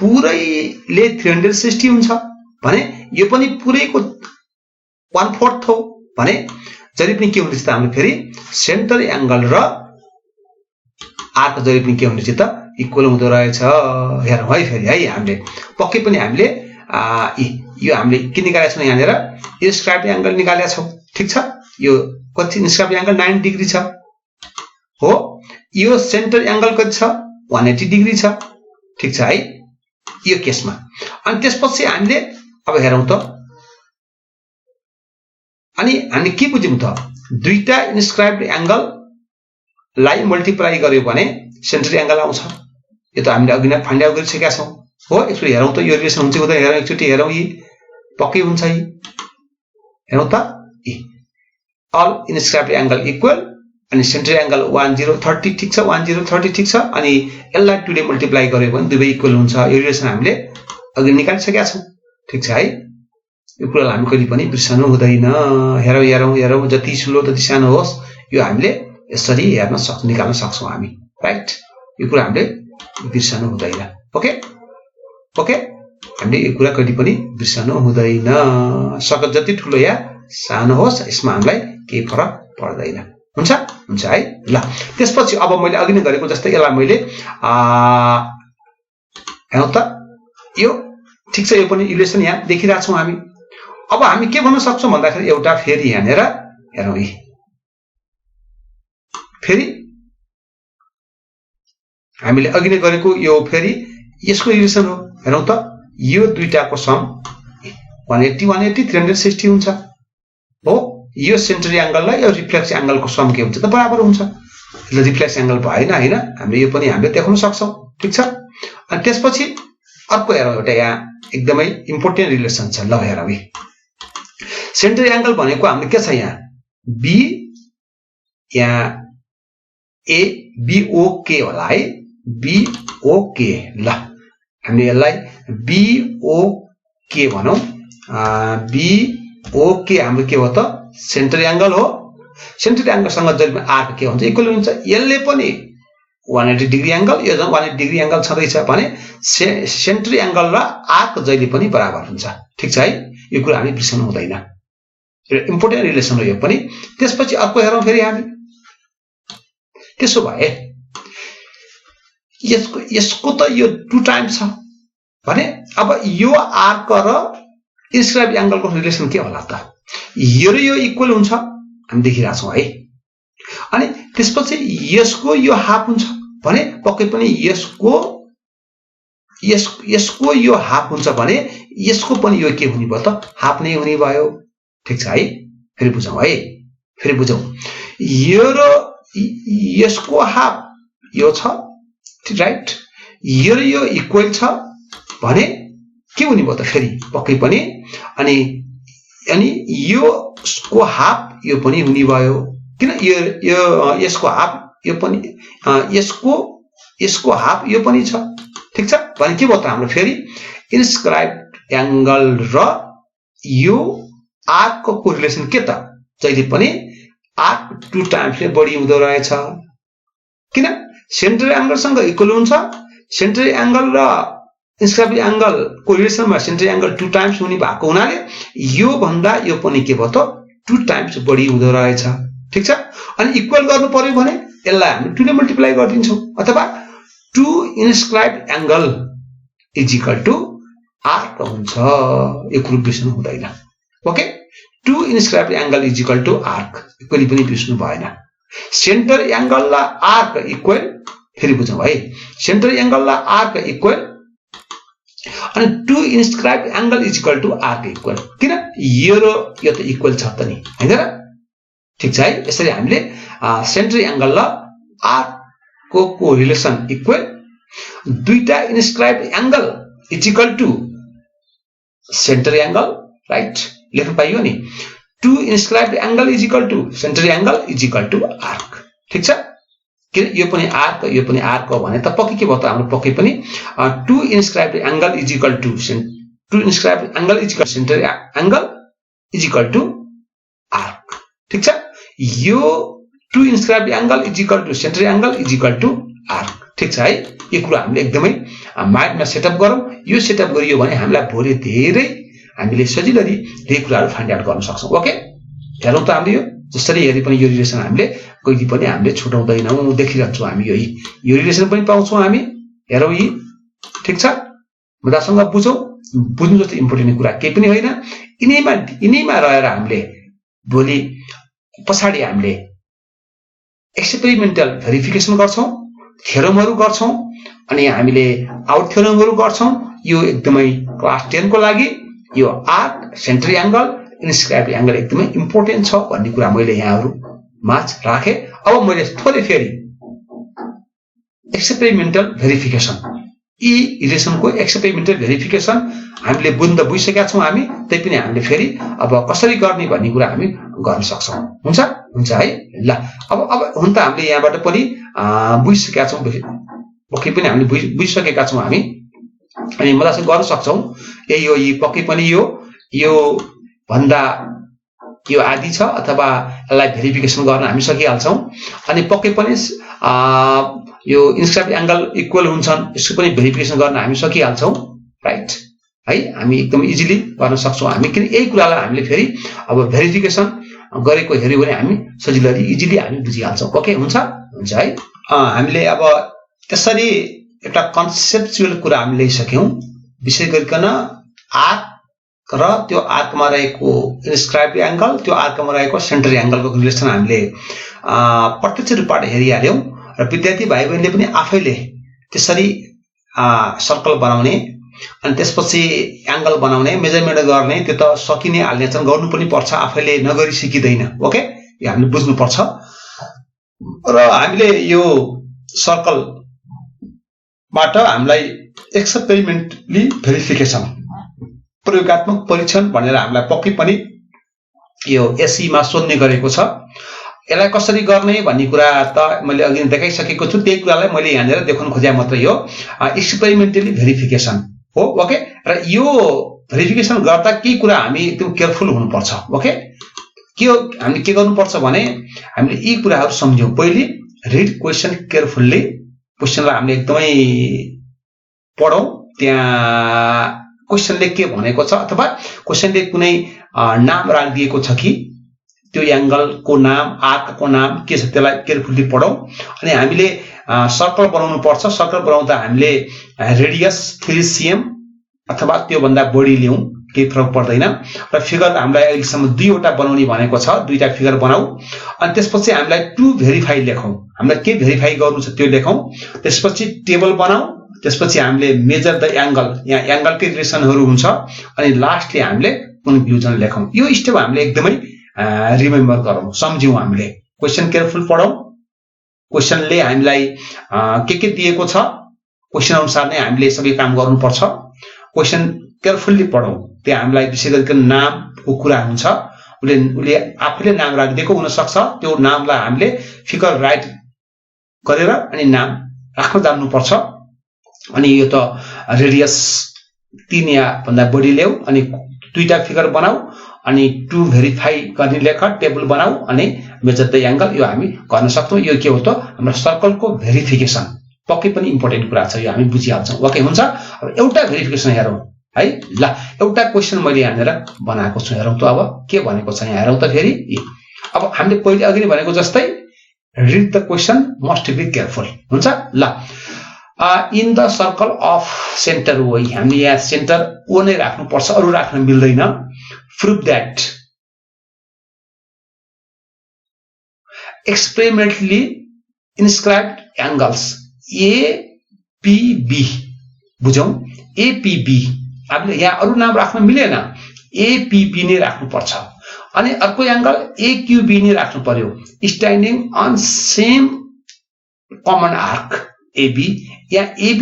पुरैले 360 हुन्छ भने यो पनि पुरैको 1/4 हो भने जहिले पनि के हुनेछ त हाम्रो फेरि सेन्टर एंगल र आर्क जहिले पनि के हुनेछ त इक्वल हुँदो रहेछ। हेरौँ है फेरि है हामीले पक्कै पनि हामीले यो हामीले के निकालेका छौं यहाँनेर इन्स्क्राइब्ड एंगल निकालेका छौं। ठीक छ, यो कति इन्स्क्राइब्ड एंगल 90 डिग्री छ हो। यो सेन्टर एंगल कति छ 180 डिग्री छ। ठीक छ है यो केसमा। अनि त्यसपछि हामीले अब हेरौँ त अनि हामी के बुझ्यौं त दुईटा इन्स्क्राइब्ड एंगल लाई मल्टिप्लाई गर्यो भने सेन्टर एंगल आउँछ। यो त हामीले अघि नै फाइन्ड आउट गरिसकेका छौं हो। एकचोटी हेरौँ त यो रिलेसन हुन्छ हुँदैन हेरौँ एकचोटी हेरौँ यी पक्कै हुन्छ यी हेरौँ त अल इन्स्क्राइब्ड एंगल इक्वल अनि सेन्टर एंगल 1030 ठीक छ 1030 ठीक छ अनि यसलाई 2 ले मल्टिप्लाई गर्यो भने दुवै इक्वल हुन्छ। यो रिलेसन हामीले अघि निकालिसकेका छौं। ठीक छ है यो कुरा हामी कहिले पनि बिर्सनु हुँदैन। हेरौँ हेरौँ हेरौँ जति ठुलो तति सानो होस् यो हामीले यसरी हेर्न निकाल्न सक्छौं हामी राइट। यो कुरा हामीले बिर्सनु हुँदैन। ओके ओके हामीले यो कुरा कहिले पनि बिर्सनु हुँदैन। सकत जति ठुलो या सानो होस् यसमा हामीलाई केही फरक पर्दैन। हुन्छ हुन्छ है ल। त्यसपछि अब मैले अघि नै गरेको जस्तै यसलाई मैले हेरौँ त यो ठीक छ यो पनि इक्वेसन यहाँ देखिरहेका छौं हामी। अब हामी के भन्न सक्छौं भन्दाखेरि एउटा फेरि यहाँनेर हेरौँ यी फेरि हामीले अघि नै गरेको यो फेरि यसको इक्वेसन हो। हेरौँ त यो दुईटाको सम 180 180 360 हुन्छ हो। यो सेन्टर एंगल र यो रिफ्लेक्स एंगलको सम के हुन्छ त बराबर हुन्छ। ल रिफ्लेक्स एंगल भएन हैन हामीले यो पनि हामीले देखाउन सक्छौं। ठीक छ अनि त्यसपछि अर्को हेरौँ एउटा यहाँ एकदमै इम्पोर्टेन्ट रिलेसन छ। ल हेरौँ यी सेन्टर एंगल भनेको हाम्रो के छ यहाँ बी यहाँ ए बीओके होला है बीओके। ल हामीले यसलाई बीओके भनौं। बीओके हाम्रो के हो त सेन्टर एंगल हो। सेन्टर एंगल सँग जहिले पनि आर्क के हुन्छ इक्वल हुन्छ। यसले पनि 180 डिग्री एंगल यो 180 डिग्री एंगल छँदैछ भने सेन्टर एंगल र आर्क जहिले पनि बराबर हुन्छ। ठीक छ है यो कुरा हामी बिर्सनु हुँदैन। इम्पोर्टेन्ट रिलेसन हो यो पनि। त्यसपछि अर्को हेरौँ फेरि हामी त्यसो भए यसको त यो 2 टाइम्स छ भने अब यो आर्क र इन्स्क्राइब्ड एंगलको रिलेसन के होला त यो र यो इक्वल हुन्छ हामी देखिरहेका छौं है। अनि त्यसपछि यसको यो हाफ हुन्छ भने पक्कै पनि यसको यो हाफ हुन्छ भने यसको पनि यो के हुने भयो त हाफ नै हुने भयो। ठीक छ है फेरि बुझौं है फेरि बुझौं यो र यसको हाफ यो छ राइट यो र यो इक्वल छ भने के हुने भयो त फेरि पक्कै पनि अनि यसको हाफ यो पनि हुने भयो किन यो यसको हाफ यो पनि यसको हाफ यो पनि छ। ठीक छ भने के भयो त हाम्रो फेरि इन्स्क्राइब्ड एंगल र यो आर्क को रिलेसन के त जहिले पनि आर्क 2 टाइम्सले बढी हुँदो रहेछ किन सेन्टर एंगल सँग इक्वल हुन्छ। सेन्टर एंगल र इन्स्क्राइब्ड एंगल को रिलेसनमा सेन्टर एंगल 2 टाइम्स हुने भएको हुनाले यो भन्दा यो पनि के भयो त 2 टाइम्स बढी हुँदो रहेछ। ठीक छ अनि इक्वल गर्नु पर्यो भने यसलाई हामी 2 ले मल्टिप्लाई गरिदिन्छौं अथवा 2 inscribed angle is equal to arc हुन्छ। यो कुरो बिर्सनु हुँदैन। Okay 2 inscribed angle is equal to arc कहिले पनि बिर्सनु भएन। सेन्टर एंगल र आर्क इक्वल फेरि बुझौं है सेन्टर एंगल र आर्क इक्वल अनि 2 inscribed angle is equal to arc equal किन यो र यो त इक्वल छ त नि हैन र। ठीक छ है यसरी हामीले सेन्टर एंगल र आर्क को रिलेसन इक्वल दुईटा inscribed angle is equal to centre angle right लेख्न पाइयो नि 2 inscribed angle is equal to centre angle is equal to arc. ठीक छ किन यो पनि आर्क हो भने त पक्कै के भयो त हाम्रो पक्कै पनि 2 inscribed angle is equal to 2 inscribed angle is equal centre angle is equal to arc. ठीक छ यो 2 inscribed angle is equal to centre angle is equal to arc. ठीक छ है यो कुरा हामीले एकदमै माइन्डमा सेटअप गरौँ। यो सेटअप गरियो भने हामीलाई भोलि धेरै हामीले सजिलैले यही कुराहरू फाइन्ड आउट गर्न सक्छौँ। ओके, हेरौँ त हामीले यो जसरी हेरे पनि यो रिलेसन हामीले कहिले पनि हामीले छुटाउँदैनौँ, देखिरहन्छौँ हामी। यो रिलेसन पनि पाउँछौँ हामी। हेरौँ यी, ठिक छ, मुद्दासँग बुझौँ। बुझ्नु जस्तो इम्पोर्टेन्ट कुरा केही पनि होइन। यिनैमा रहेर हामीले भोलि पछाडि हामीले एक्सपेरिमेन्टल भेरिफिकेसन गर्छौँ, थ्योरमहरू गर्छौँ, अनि हामीले आउट थ्योरमहरू गर्छौँ। यो एकदमै क्लास 10 को लागि यो आर्क, सेन्टर एंगल, इन्स्क्राइब एंगल एकदमै इम्पोर्टेन्ट छ भन्ने कुरा मैले यहाँहरु माझ राखे। अब मैले थोरै फेरि एक्सपेरिमेन्टल भेरिफिकेसन, यी रिलेसनको एक्सपेरिमेन्टल भेरिफिकेसन हामीले बुझिसकेका छौं हामी। तैपनि हामीले फेरि अब कसरी गर्ने भन्ने कुरा हामी गर्न सक्छौं। हुन्छ है। ल अब हुन त हामीले यहाँबाट पनि बुझिसकेका छौं, पक्कै पनि हामीले बुझिसकेका छौं हामी, अनि मलाई चाहिँ गर्न सक्छौं। यी पक्कै पनि यो भन्दा यो आदि छ अथवा यसलाई भेरिफिकेसन गर्न हामी सकिहाल्छौं। अनि पक्कै पनि यो इन्स्क्राइब एंगल इक्वल हुन्छन्, यसको पनि भेरिफिकेसन गर्न हामी सकिहाल्छौं, राइट है। हामी एकदम इजिली गर्न सक्छौं हामी, किन यही कुरालाई हामीले फेरि अब भेरिफिकेसन गरेको हेर्यो भने हामी सजिलै इजिली हामी बुझिहाल्छौं। ओके, हुन्छ है। हामीले अब त्यसरी एउटा कन्सेप्चुअल कुरा हामीले ल्याइसक्यौं, विशेष गरिकन आर्क र त्यो आर्कमा रहेको इन्स्क्राइब एंगल, त्यो आर्कमा रहेको सेन्टर एंगलको रिलेसन हामीले प्रत्यक्ष रूपबाट हेरिहाल्यौं। र विद्यार्थी भाइ बहिनीले पनि आफैले त्यसरी सर्कल बनाउने अनि त्यसपछि एंगल बनाउने, मेजरमेन्ट गर्ने, त्यो त सकिने हाल्ने छन्, गर्नु पनि पर्छ, आफैले नगरी सिकिदैन। ओके, यो हामीले बुझ्नु पर्छ। र हामीले यो सर्कलबाट हामीलाई एक्सपेरिमेन्टली भेरिफिकेसन, प्रयोगात्मक परीक्षण भनेर हामीलाई पक्कै पनि यो एसई मा सोध्ने गरेको छ। यसलाई कसरी गर्ने भन्ने कुरा त मैले अघि देखाइसकेको छु। त्यही कुरालाई मैले यहाँनिर देखाउन खोजे मात्रै हो, एक्सपेरिमेन्टली भेरिफिकेसन हो। ओके, र यो भेरिफिकेसन गर्दा के कुरा हामी एकदम केयरफुल हुनुपर्छ। ओके, हामीले के गर्नुपर्छ भने हामीले यी कुराहरू सम्झ्यौं। पहिले रिड क्वेशन केयरफुल्ली, क्वेशनलाई हामीले एकदमै पढौं, त्यहाँ क्वेशनले के भनेको छ अथवा क्वेशनले कुनै नाम राखिदिएको छ कि, त्यो एंगलको नाम, आर्कको नाम के छ, त्यसलाई केयरफुल्ली पढौं। अनि हामीले सर्कल बनाउनु पर्छ। सर्कल बनाउँदा हामीले रेडियस 3 cm अथवा त्यो भन्दा बढी ल्याउँ, केही फरक पर्दैन। र फिगर हामीलाई अहिलेसम्म 2 वटा बनाउने भनेको छ, 2टा फिगर बनाऊ। अनि त्यसपछि हामीलाई टु भेरिफाई लेखौं, हामीलाई के भेरिफाई गर्नु छ त्यो लेखौं। त्यसपछि टेबल बनाऊ, त्यसपछि हामीले मेजर द एंगल, यहाँ एंगलकै रिलेसनहरू हुन्छ। अनि लास्टले हामीले कन्क्लुजन लेखौं। यो स्टेप हामीले एकदमै रिमेम्बर गरौं, सम्झौं। हामीले क्वेशन केयरफुल पढौं, क्वेशनले हामीलाई के दिएको छ, क्वेशन अनुसार नै हामीले सबै काम गर्नुपर्छ। क्वेशन केयरफुल्ली पढौं, त्यहाँ हामीलाई विशेष गरिकन नामको कुरा हुन्छ। उसले आफैले नाम राखिदिएको हुन सक्छ, त्यो नामलाई हामीले फिगर राइट गरेर अनि नाम राख्न जान्नुपर्छ। अनि यो त रेडियस 3 या भन्दा बढी ल्याऊ, अनि 2टा फिगर बनाऊ, अनि टु भेरिफाई गर्ने लेख, टेबल बनाऊ, अनि मेजर द एंगल। यो हामी गर्न सक्छौं। यो के हो त, हाम्रो सर्कलको भेरिफिकेसन पक्कै पनि इम्पोर्टेन्ट कुरा छ, यो हामी बुझिहाल्छौं। ओके, हुन्छ। अब एउटा भेरिफिकेसन हेरौं है। ल, एउटा क्वेशन मैले यहाँनिर बनाएको छु, हेरौं त अब के भनेको छ यहाँ, हेरौं त फेरि। अब हामीले पहिले अघि नै भनेको जस्तै read the question, must be careful. हुन्छ। ल, in the circle of centre O, हामीले यहाँ सेन्टर ओ नै राख्नुपर्छ, अरु राख्न मिल्दैन। Prove that experimentally inscribed angles APB, बुझौं, APB। हामीले यहाँ अरु नाम राख्न मिलेन, APB नै राख्नु पर्छ। अनि अर्को एंगल AQB नै राख्नु पर्यो, standing on same common arc AB। यहाँ AB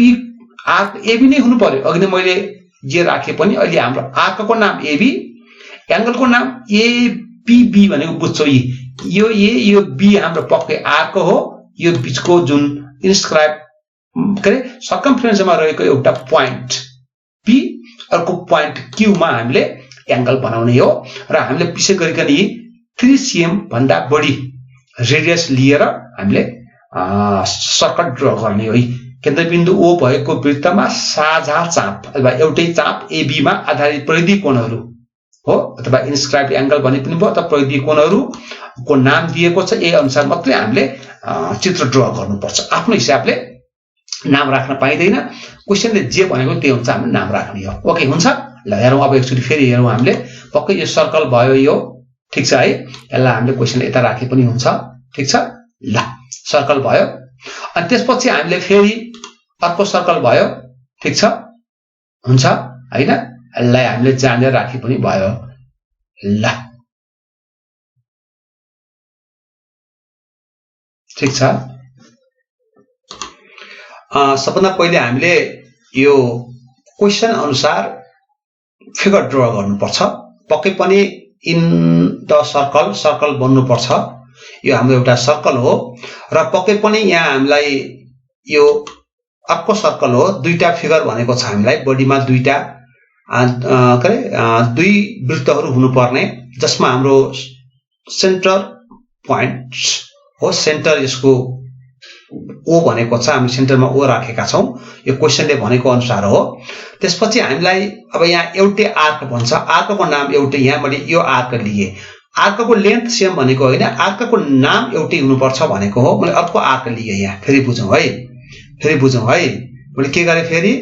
आर्क AB नै हुनु पर्यो। अघि नै मैले जे राखे पनि, अहिले हाम्रो आर्कको नाम AB, एंगलको नाम APB भनेको बुझ्छौ। यो A यो B हाम्रो पक्कै आर्क हो। यो बीचको जुन इन्स्क्राइब सर्कमफ्रेन्समा रहेको एउटा पोइन्ट P, अर्को पोइन्ट Q मा हामीले एंगल बनाउने हो। र हामीले विशेष गरिकन यी 3 cm भन्दा बढी रेडियस लिएर हामीले सर्कल ड्रा गर्ने हो। केन्द्रबिन्दु O भएको वृत्तमा साझा चाप अथवा एउटै चाप AB मा आधारित परिधि कोणहरू हो अथवा इन्स्क्राइब एंगल भने पनि भयो अथवा परिधि कोणहरूको नाम दिएको छ ए अनुसार मात्रै हामीले चित्र ड्रा गर्नुपर्छ। आफ्नो हिसाबले नाम राख्न पाइदैन। क्वेशनले जे भनेको त्यो हुन्छ हामीले नाम राख्ने हो। ओके हुन्छ। ल हेरौँ अब एकचोटि फेरि हेरौँ हामीले पक्कै यो सर्कल भयो यो ठीक छ है। यसलाई हामीले क्वेशन यता राखे पनि हुन्छ ठीक छ। ल सर्कल भयो अनि त्यसपछि हामीले फेरि अर्को सर्कल भयो ठीक छ हुन्छ हैन। यसलाई हामीले जानेर राखे पनि भयो। ल ठीक छ। सबभन्दा पहिले हामीले यो क्वेशन अनुसार फिगर ड्रा गर्नुपर्छ। पक्कै पनि इन द सर्कल बन्नुपर्छ। यो हाम्रो एउटा सर्कल हो र पक्कै पनि यहाँ हामीलाई यो अर्को सर्कल हो। दुईटा फिगर भनेको छ हामीलाई बडीमा दुईटा दुई वृत्तहरू हुनुपर्ने जसमा हाम्रो सेन्टर प्वाइन्ट हो। सेन्टर यसको O भनेको छ। हामी सेन्टरमा O राखेका छौं। यो क्वेशनले भनेको अनुसार हो। त्यसपछि हामीलाई अब यहाँ एउटै आर्क भन्छ। आर्कको नाम एउटै। यहाँ मैले यो आर्क लिए। आर्कको लेन्थ सेम भनेको होइन आर्कको नाम एउटै हुनुपर्छ भनेको हो। मैले अर्को आर्क लिए यहाँ। फेरि बुझौँ है। मैले के गरे फेरि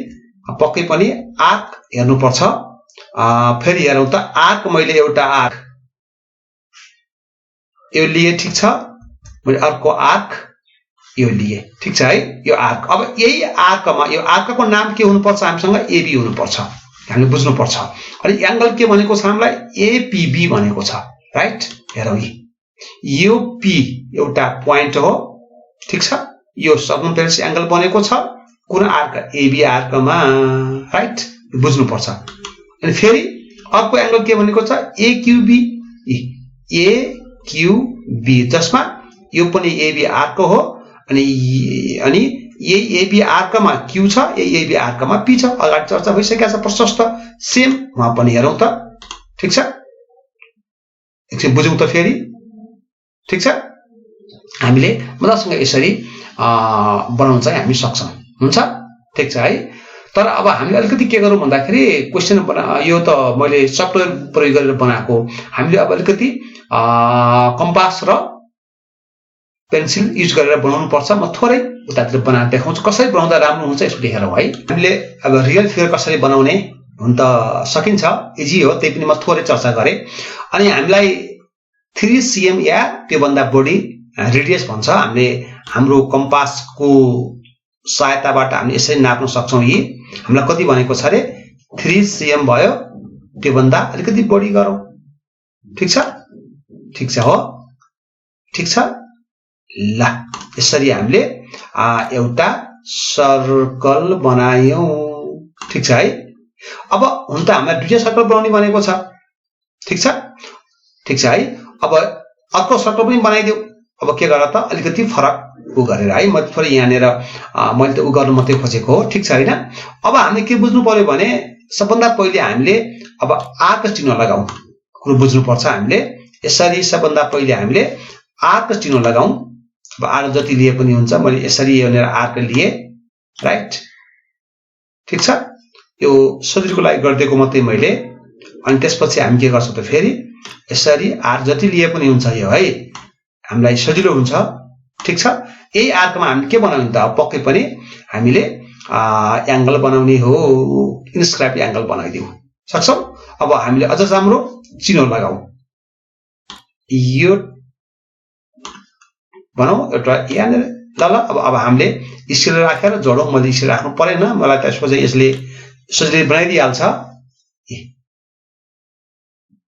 पक्कै पनि आर्क हेर्नुपर्छ। फेरि हेरौँ त आर्क मैले एउटा आर्क यो लिए ठीक छ। मैले अर्को आर्क यो लिए ठीक छ है। यो आर्क अब यही आर्कमा यो आर्कको नाम के हुनुपर्छ हामीसँग AB हुनुपर्छ। हामीले बुझ्नुपर्छ। अनि एंगल के भनेको छ हामीलाई APB भनेको छ राइट। हेरौँ यो P एउटा प्वाइन्ट हो ठीक छ। यो सर्कमफ्रेन्स एंगल बनेको छ कुन आर्क AB आर्कमा राइट बुझ्नुपर्छ। अनि फेरि अर्को एंगल के भनेको छ AQB जसमा यो पनि AB आर्क हो अनि यही AB आर्कमा Q छ यही AB आर्कमा P छ। अगाडि चर्चा भइसकेको छ प्रशस्त सेम वहाँ पनि हेरौँ त ठीक छ। एकछिन बुझौँ त फेरि ठीक छ। हामीले मजासँग यसरी बनाउन चाहिँ हामी सक्छौं हुन्छ ठीक छ है। तर अब हामीले अलिकति के गरौँ भन्दाखेरि क्वेशन यो त मैले सफ्टवेयर प्रयोग गरेर बनाएको। हामीले अब अलिकति कम्पास र पेन्सिल युज गरेर बनाउनु पर्छ। म थोरै उतातिर बनाएर देखाउँछु कसरी बनाउँदा राम्रो हुन्छ यसको हेरौँ है। हामीले अब रियल फिगर कसरी बनाउने हुन त सकिन्छ इजी हो त्यही पनि म थोरै चर्चा गरे। अनि हामीलाई 3 cm या त्यो भन्दा बढी रेडियस भन्छ। हामीले हाम्रो कम्पासको सहायताबाट हामी यसरी नाप्न सक्छौं। यी हामीलाई कति भनेको छ रे 3 cm भयो त्यो भन्दा अलिकति बढी गरौँ ठीक छ हो ठीक छ। ल यसरी हामीले एउटा सर्कल बनायौं ठीक छ है। अब हुन त हामीलाई दुईटा सर्कल बनाउने भनेको छ ठीक छ है। अब अर्को सर्कल पनि बनाइदेऊ। अब के गर त अलिकति फरक उ गरेर है। म थोरै यहाँनेर मैले त उ गर्न मात्रै खोजेको हो ठीक छ हैन। अब हामीले के बुझ्नु पर्यो भने सबभन्दा पहिले हामीले अब आर्क चिन्ह लगाऊ कुरो बुझ्नु पर्छ। हामीले यसरी सबभन्दा पहिले हामीले आर्क चिन्ह लगाऊ। अब आर्क जति लिए पनि हुन्छ। मैले यसरी यहाँनेर आर्क लिए राइट ठीक छ। यो सजिलोको लागि गर्दिएको मात्रै मैले। अनि त्यसपछि हामी के गर्छौं त फेरि यसरी आर्क जति लिए पनि हुन्छ यो है हामीलाई सजिलो हुन्छ ठीक छ। यही आर्कमा हामी के बनाउने त पक्कै पनि हामीले एंगल बनाउने हो। इन्स्क्राइब एंगल बनाइदिऊ सक्छौं। अब हामीले अझ राम्रो चिन्ह लगाऊ। यो बनाऊ एउटा यहाँनेर ल अब हामीले स्केल राखेर जोडौं। मैले स्केल राख्नु परेन मलाई त्यसपछि यसले सजिलै बनाइदिहाल्छ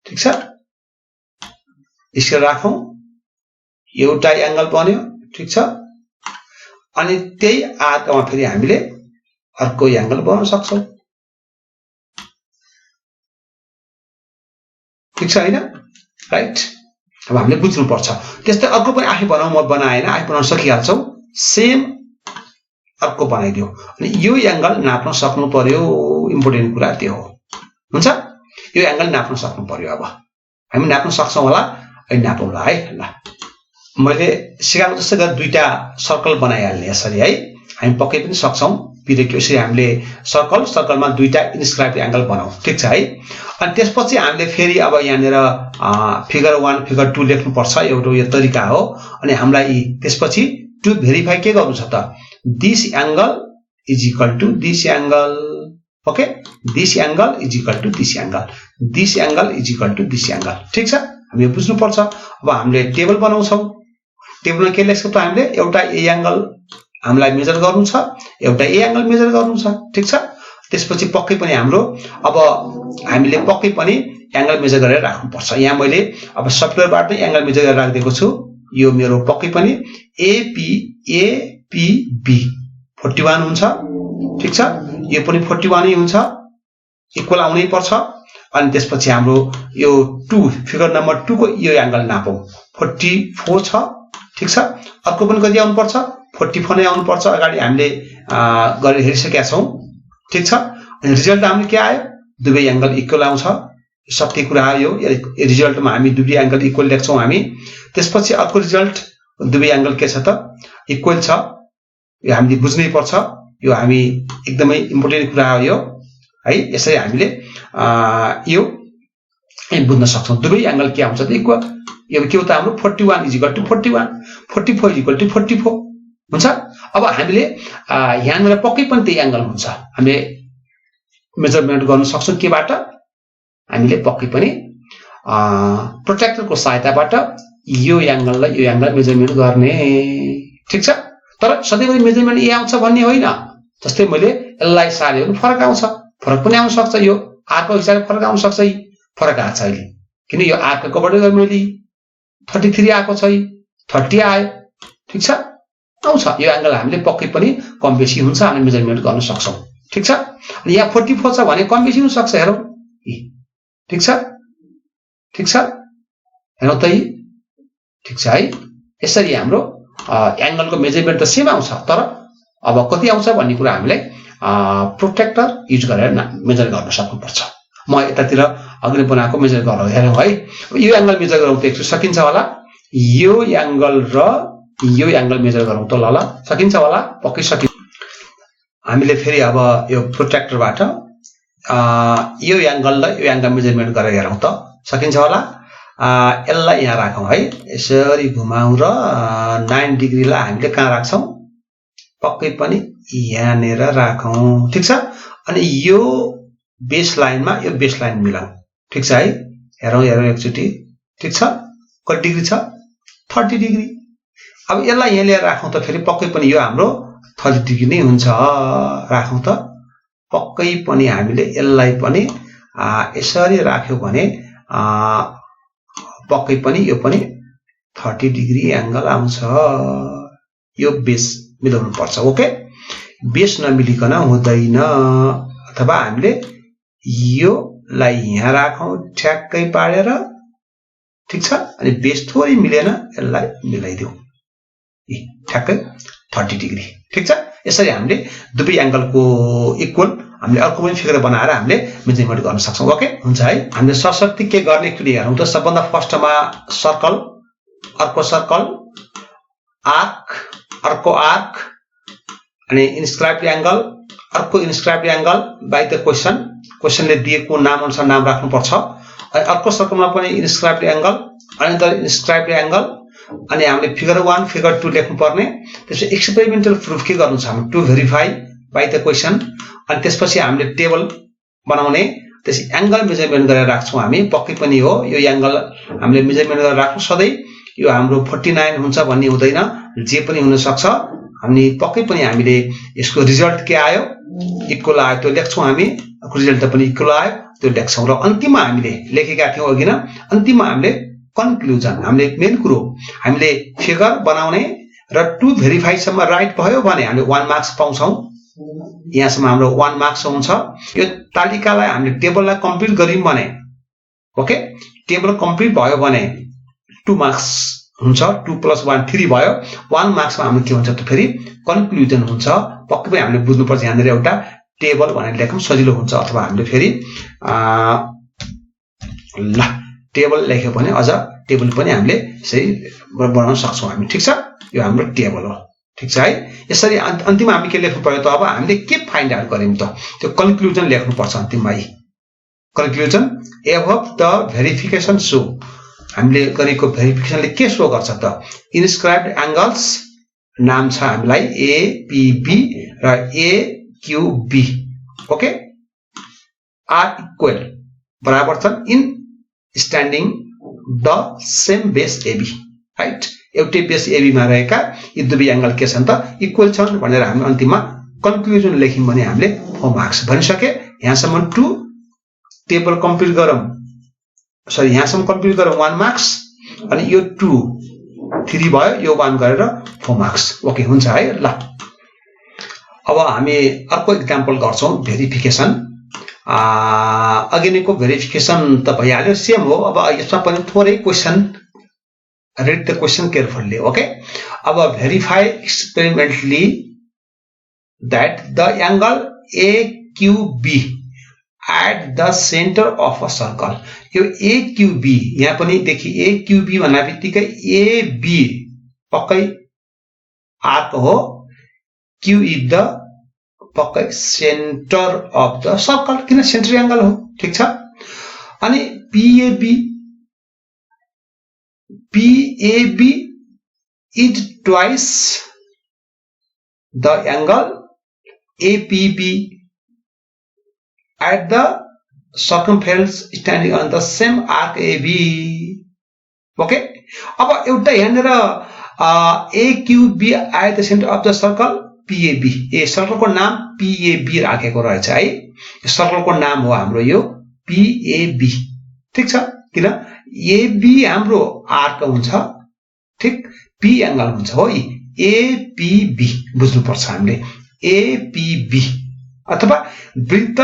ठीक छ। स्केल राखौं एउटा एंगल बन्यो ठीक छ। अनि त्यही आर्कमा फेरि हामीले अर्को एंगल बनाउन सक्छौं ठीक छ हैन राइट। अब हामीले बुझ्नु पर्छ। त्यस्तै अर्को पनि आफै बनाऊ। म बनाएन आफै बनाउन सकिहाल्छौ। सेम अर्को बनाइदियो। अनि यो एंगल नाप्न सक्नु पर्यो। इम्पोर्टेन्ट कुरा त्यो हो हुन्छ। यो एंगल नाप्न सक्नु पर्यो। अब हामी नाप्न सक्छौं होला अनि नापौँला है। ल मैले सिकाएको जस्तै गरी दुईटा सर्कल बनाइहाल्ने यसरी है। हामी पक्कै पनि सक्छौं पिरियड यसरी हामीले सर्कलमा दुईटा इन्स्क्राइब्ड एंगल बनाऊ ठीक छ है अनि त्यसपछि हामीले फेरि अब यहाँनेर फिगर 1 फिगर 2 लेख्नु पर्छ एउटा यो तरिका हो अनि हामीलाई त्यसपछि टु भेरिफाई के गर्नु छ त this angle is equal to this angle okay this angle is equal to this angle this angle is equal to this angle ठीक छ हामी बुझ्नु पर्छ अब हामीले टेबल बनाउँछौं टेबलमा के लेख्छौं त हामीले एउटा ए एंगल हामीलाई मेजर गर्नु छ एउटा ए एंगल मेजर गर्नु छ ठीक छ त्यसपछि पक्कै पनि हाम्रो अब हामीले पक्कै पनि एंगल मेजर गरेर राख्नु पर्छ यहाँ मैले अब सफ्टवेयरबाट एंगल मेजर गरेर राख्दिएको छु यो मेरो पक्कै पनि APB 41 हुन्छ ठीक छ यो पनि 41 नै हुन्छ इक्वल आउनै पर्छ अनि त्यसपछि हाम्रो यो 2 फिगर नम्बर 2 को यो एंगल नापौं 44 छ ठीक छ अर्को पनि कति आउनु पर्छ 44 नै आउनु पर्छ अगाडि हामीले गरेर हेरिसकेका छौं ठीक छ अनि रिजल्ट हाम्रो के आयो दुवै एंगल इक्वल आउँछ सत्य कुरा हो यो रिजल्टमा हामी दुवै एंगल इक्वल लेख्छौं हामी त्यसपछि अर्को रिजल्ट दुवै एंगल के छ त इक्वल छ यो हामीले बुझ्नै पर्छ यो हामी एकदमै इम्पोर्टेन्ट कुरा हो यो है यसरी हामीले यो बुझ्न सक्छौं दुवै एंगल के आउँछ त इक्वल यो के हो त हाम्रो 41 = 41 44 = 44 हुन्छ अब हामीले यहाँनिर पक्कै पनि त्यही एंगल हुन्छ हामीले मेजरमेन्ट गर्न सक्छौं केबाट हामीले पक्कै पनि प्रोट्र्याक्टरको सहायताबाट यो एंगललाई यो एंगल मेजरमेन्ट गर्ने ठीक छ तर सधैँभरि मेजरमेन्ट ए आउँछ भन्ने होइन जस्तै मैले एललाई सार्यो भने फरक आउँछ फरक पनि आउन सक्छ यो आर को हिसाबले फरक आउन सक्छ फरक आछ अहिले किन यो आर को कबाट गर्ने मैले 33 आएको छ 30 आयो ठीक छ आउँछ यो एंगल हामीले पक्कै पनि कम बेसी हुन्छ हामी मेजरमेन्ट गर्न सक्छौं ठीक छ अनि यहाँ 44 छ भने कम बेसी हुन सक्छ हेरौं ठीक छ हेरौं त ठीक छ है यसरी हाम्रो एंगलको मेजरमेन्ट त सेम आउँछ तर अब कति आउँछ भन्ने कुरा हामीलाई प्रोट्र्याक्टर युज गरेर मेजर गर्न सक्नुपर्छ म यतातिर अघि बनाएको मेजर गरौँ हेरौं है यो एंगल मेजर गरौँ त एकचोटि सकिन्छ होला यो एंगल र यो एंगल मेजर गरौँ त ल सकिन्छ होला पक्कै सकिन्छ हामीले फेरि अब यो प्रोट्र्याक्टरबाट यो एंगल र यो एंगल मेजरमेन्ट गरेर हेरौँ त सकिन्छ होला यसलाई यहाँ राखौं है यसरी घुमाऊ र 9 डिग्रीलाई हामीले कहाँ राख्छौं पक्कै पनि यहाँनेर राखौं ठीक छ अनि यो बेस लाइनमा यो बेस लाइन मिलाऊ ठीक छ है हेरौं एकचोटि ठीक छ कति डिग्री छ 30 डिग्री अब यसलाई यहाँ लिएर राखौं त फेरि पक्कै पनि यो हाम्रो 30 डिग्री नै हुन्छ राखौं त पक्कै पनि हामीले यसलाई पनि यसरी राख्यो भने पक्कै पनि यो पनि 30 डिग्री एंगल आउँछ यो बेस मिलाउनु पर्छ ओके बेस नमिलिकन हुँदैन अथवा हामीले यो लाई यहाँ राखौं ठ्याक्कै पारेर ठीक छ अनि बेस थोरै मिलेन यसलाई मिलाइदेऊ ठ्याक्कै 30 डिग्री ठीक छ यसरी हामीले दुवै एंगलको इक्वल हामीले अर्को पनि फिगर बनाएर हामीले मेजरमेन्ट गर्न सक्छौं ओके हुन्छ है हामीले सशक्ति के गर्ने एकचोटि हेरौं त सबभन्दा फर्स्टमा सर्कल अर्को सर्कल आर्क अर्को आर्क अनि इन्स्क्राइब्ड एंगल अर्को इन्स्क्राइब्ड एंगल बाइ द क्वेशनले दिएको नाम अनुसार नाम राख्नु पर्छ अनि अर्को सर्कलमा पनि inscribed angle another inscribed angle अनि हामीले फिगर 1 फिगर 2 लेख्नु पर्ने त्यसपछि एक्सपेरिमेन्टल प्रुफ के गर्नु छ हामी to verify by the question अनि त्यसपछि हामीले टेबल बनाउने त्यसै एंगल मेजरमेन्ट गरेर राख्छौं हामी पक्कै पनि हो यो एंगल हामीले मेजरमेन्ट गरेर राख्नु सधैं यो हाम्रो 49 हुन्छ भन्ने हुँदैन जे पनि हुन सक्छ हामी पक्कै पनि हामीले यसको रिजल्ट के आयो इक्वल आयो त्यो लेख्छौं हामी रिजल्ट पनि इक्वल आयो त्यो लेख्छौं र अन्तिममा हामीले लेखेका थियौं अघिन अन्तिममा हामीले कन्क्लुजन हामीले मेन कुरो हामीले फिगर बनाउने र टु भेरिफाई सम्म राइट भयो भने हामीले 1 मार्क्स पाउँछौं यहाँसम्म हाम्रो 1 मार्क्स हुन्छ यो तालिकालाई हामीले टेबललाई कम्प्लिट गरियौं भने ओके टेबल कम्प्लिट भयो भने 2 मार्क्स हुन्छ 2 + 1 3 भयो 1 मार्क्समा हाम्रो के हुन्छ त फेरि कन्क्लुजन हुन्छ पक्कै पनि हामीले बुझ्नुपर्छ यहाँनिर एउटा टेबल भनेर लेखौं सजिलो हुन्छ अथवा हामीले फेरि ल टेबल लेख्यो भने अझ टेबल पनि हामीले सही बनाउन सक्छौं हामी ठीक छ यो हाम्रो टेबल हो ठीक छ है। यसरी अन्तिममा हामी के लेख्नु पर्यो त अब हामीले के फाइन्ड आउट गर्यौं त त्यो कन्क्लुजन लेख्नु पर्छ अन्तिममा है। Conclusion above the verification show हामीले गरेको भेरिफिकेसनले के शो गर्छ त इन्स्क्राइब्ड एंगल्स नाम छ हामीलाई एपीबी र एक्यूबी ओके आर इक्वल बराबर छन् in standing the same base AB right. एउटै बेस एबी मा रहेका यी दुवै एंगल के छन् त इक्वल छन् भनेर हामी अन्तिममा कन्क्लुजन लेख्यौं भने हामीले 4 मार्क्स भनिसके। यहाँसम्म 2 टेबल कम्प्लिट गरौँ सरी यहाँसम्म कम्प्लिट गरौँ 1 मार्क्स अनि यो 2 3 भयो यो 1 गरेर 4 मार्क्स ओके हुन्छ है। ल अब हामी अर्को एक्जाम्पल गर्छौं भेरिफिकेसन। अघिनेको भेरिफिकेसन त भइहाल्यो सेम हो। अब यसमा पनि थोरै question read the question carefully okay। अब verify experimentally that the angle AQB at the center of a circle यो AQB यहाँ पनि देखि AQB भन्ने बित्तिकै AB पक्कै आर्क हो Q is the पक्कै सेन्टर अफ द सर्कल किन सेन्टर एंगल हो ठीक छ। अनि PAB is twice the angle APB at the circumference standing on the same arc AB okay। अब एउटा यहाँनिर AQB at the center of the circle PAB ए सर्कलको नाम PAB राखेको रहेछ है। सर्कलको नाम हो हाम्रो यो PAB ठीक छ किन AB हाम्रो आर्क हुन्छ ठीक P एंगल हुन्छ हो APB बुझ्नु पर्छ हामीले APB अथवा वृत्त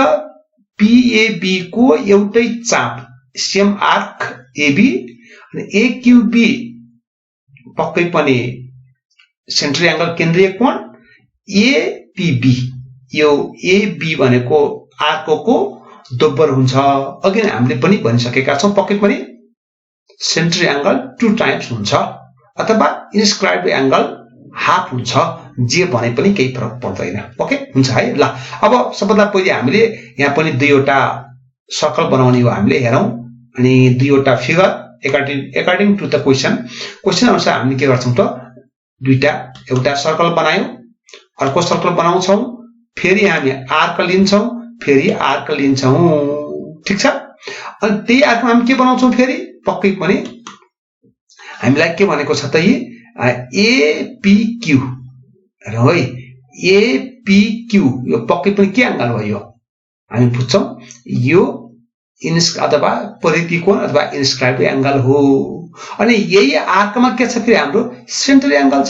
PAB को एउटै चाप सेम आर्क AB अनि AQB पक्कै पनि सेन्ट्रल एंगल केन्द्रीय कोण APB यो AB भनेको आर्कको दोब्बर हुन्छ। अघि हामीले पनि भनिसकेका छौं पक्कै पनि सेन्ट्रल एंगल 2 टाइम्स हुन्छ अथवा इन्स्क्राइब्ड एंगल हाफ हुन्छ जे भने पनि केही फरक पर्दैन ओके हुन्छ है। ल अब सबभन्दा पहिले हामीले यहाँ पनि दुईवटा सर्कल बनाउने हो हामीले हेरौं अनि दुईवटा figure according to the question अनुसार हामीले के गर्छौं त दुईटा एउटा सर्कल बनायौं अर्को सर्कल बनाउँछौं फेरि हामी आर्क लिन्छौं फेरि आर्क लिन्छौं ठीक छ। अनि त्यही आर्कमा हामी के बनाउँछौं फेरि पक्कै पनि हामीलाई के भनेको छ त यी APQ र है APQ यो पक्कै पनि के एंगल हो यो हामी बुझ्छौं यो अथवा परिधि कोण अथवा इन्स्क्राइब्ड एंगल हो। अनि यही आर्कमा के छ फेरि हाम्रो सेन्टर एंगल छ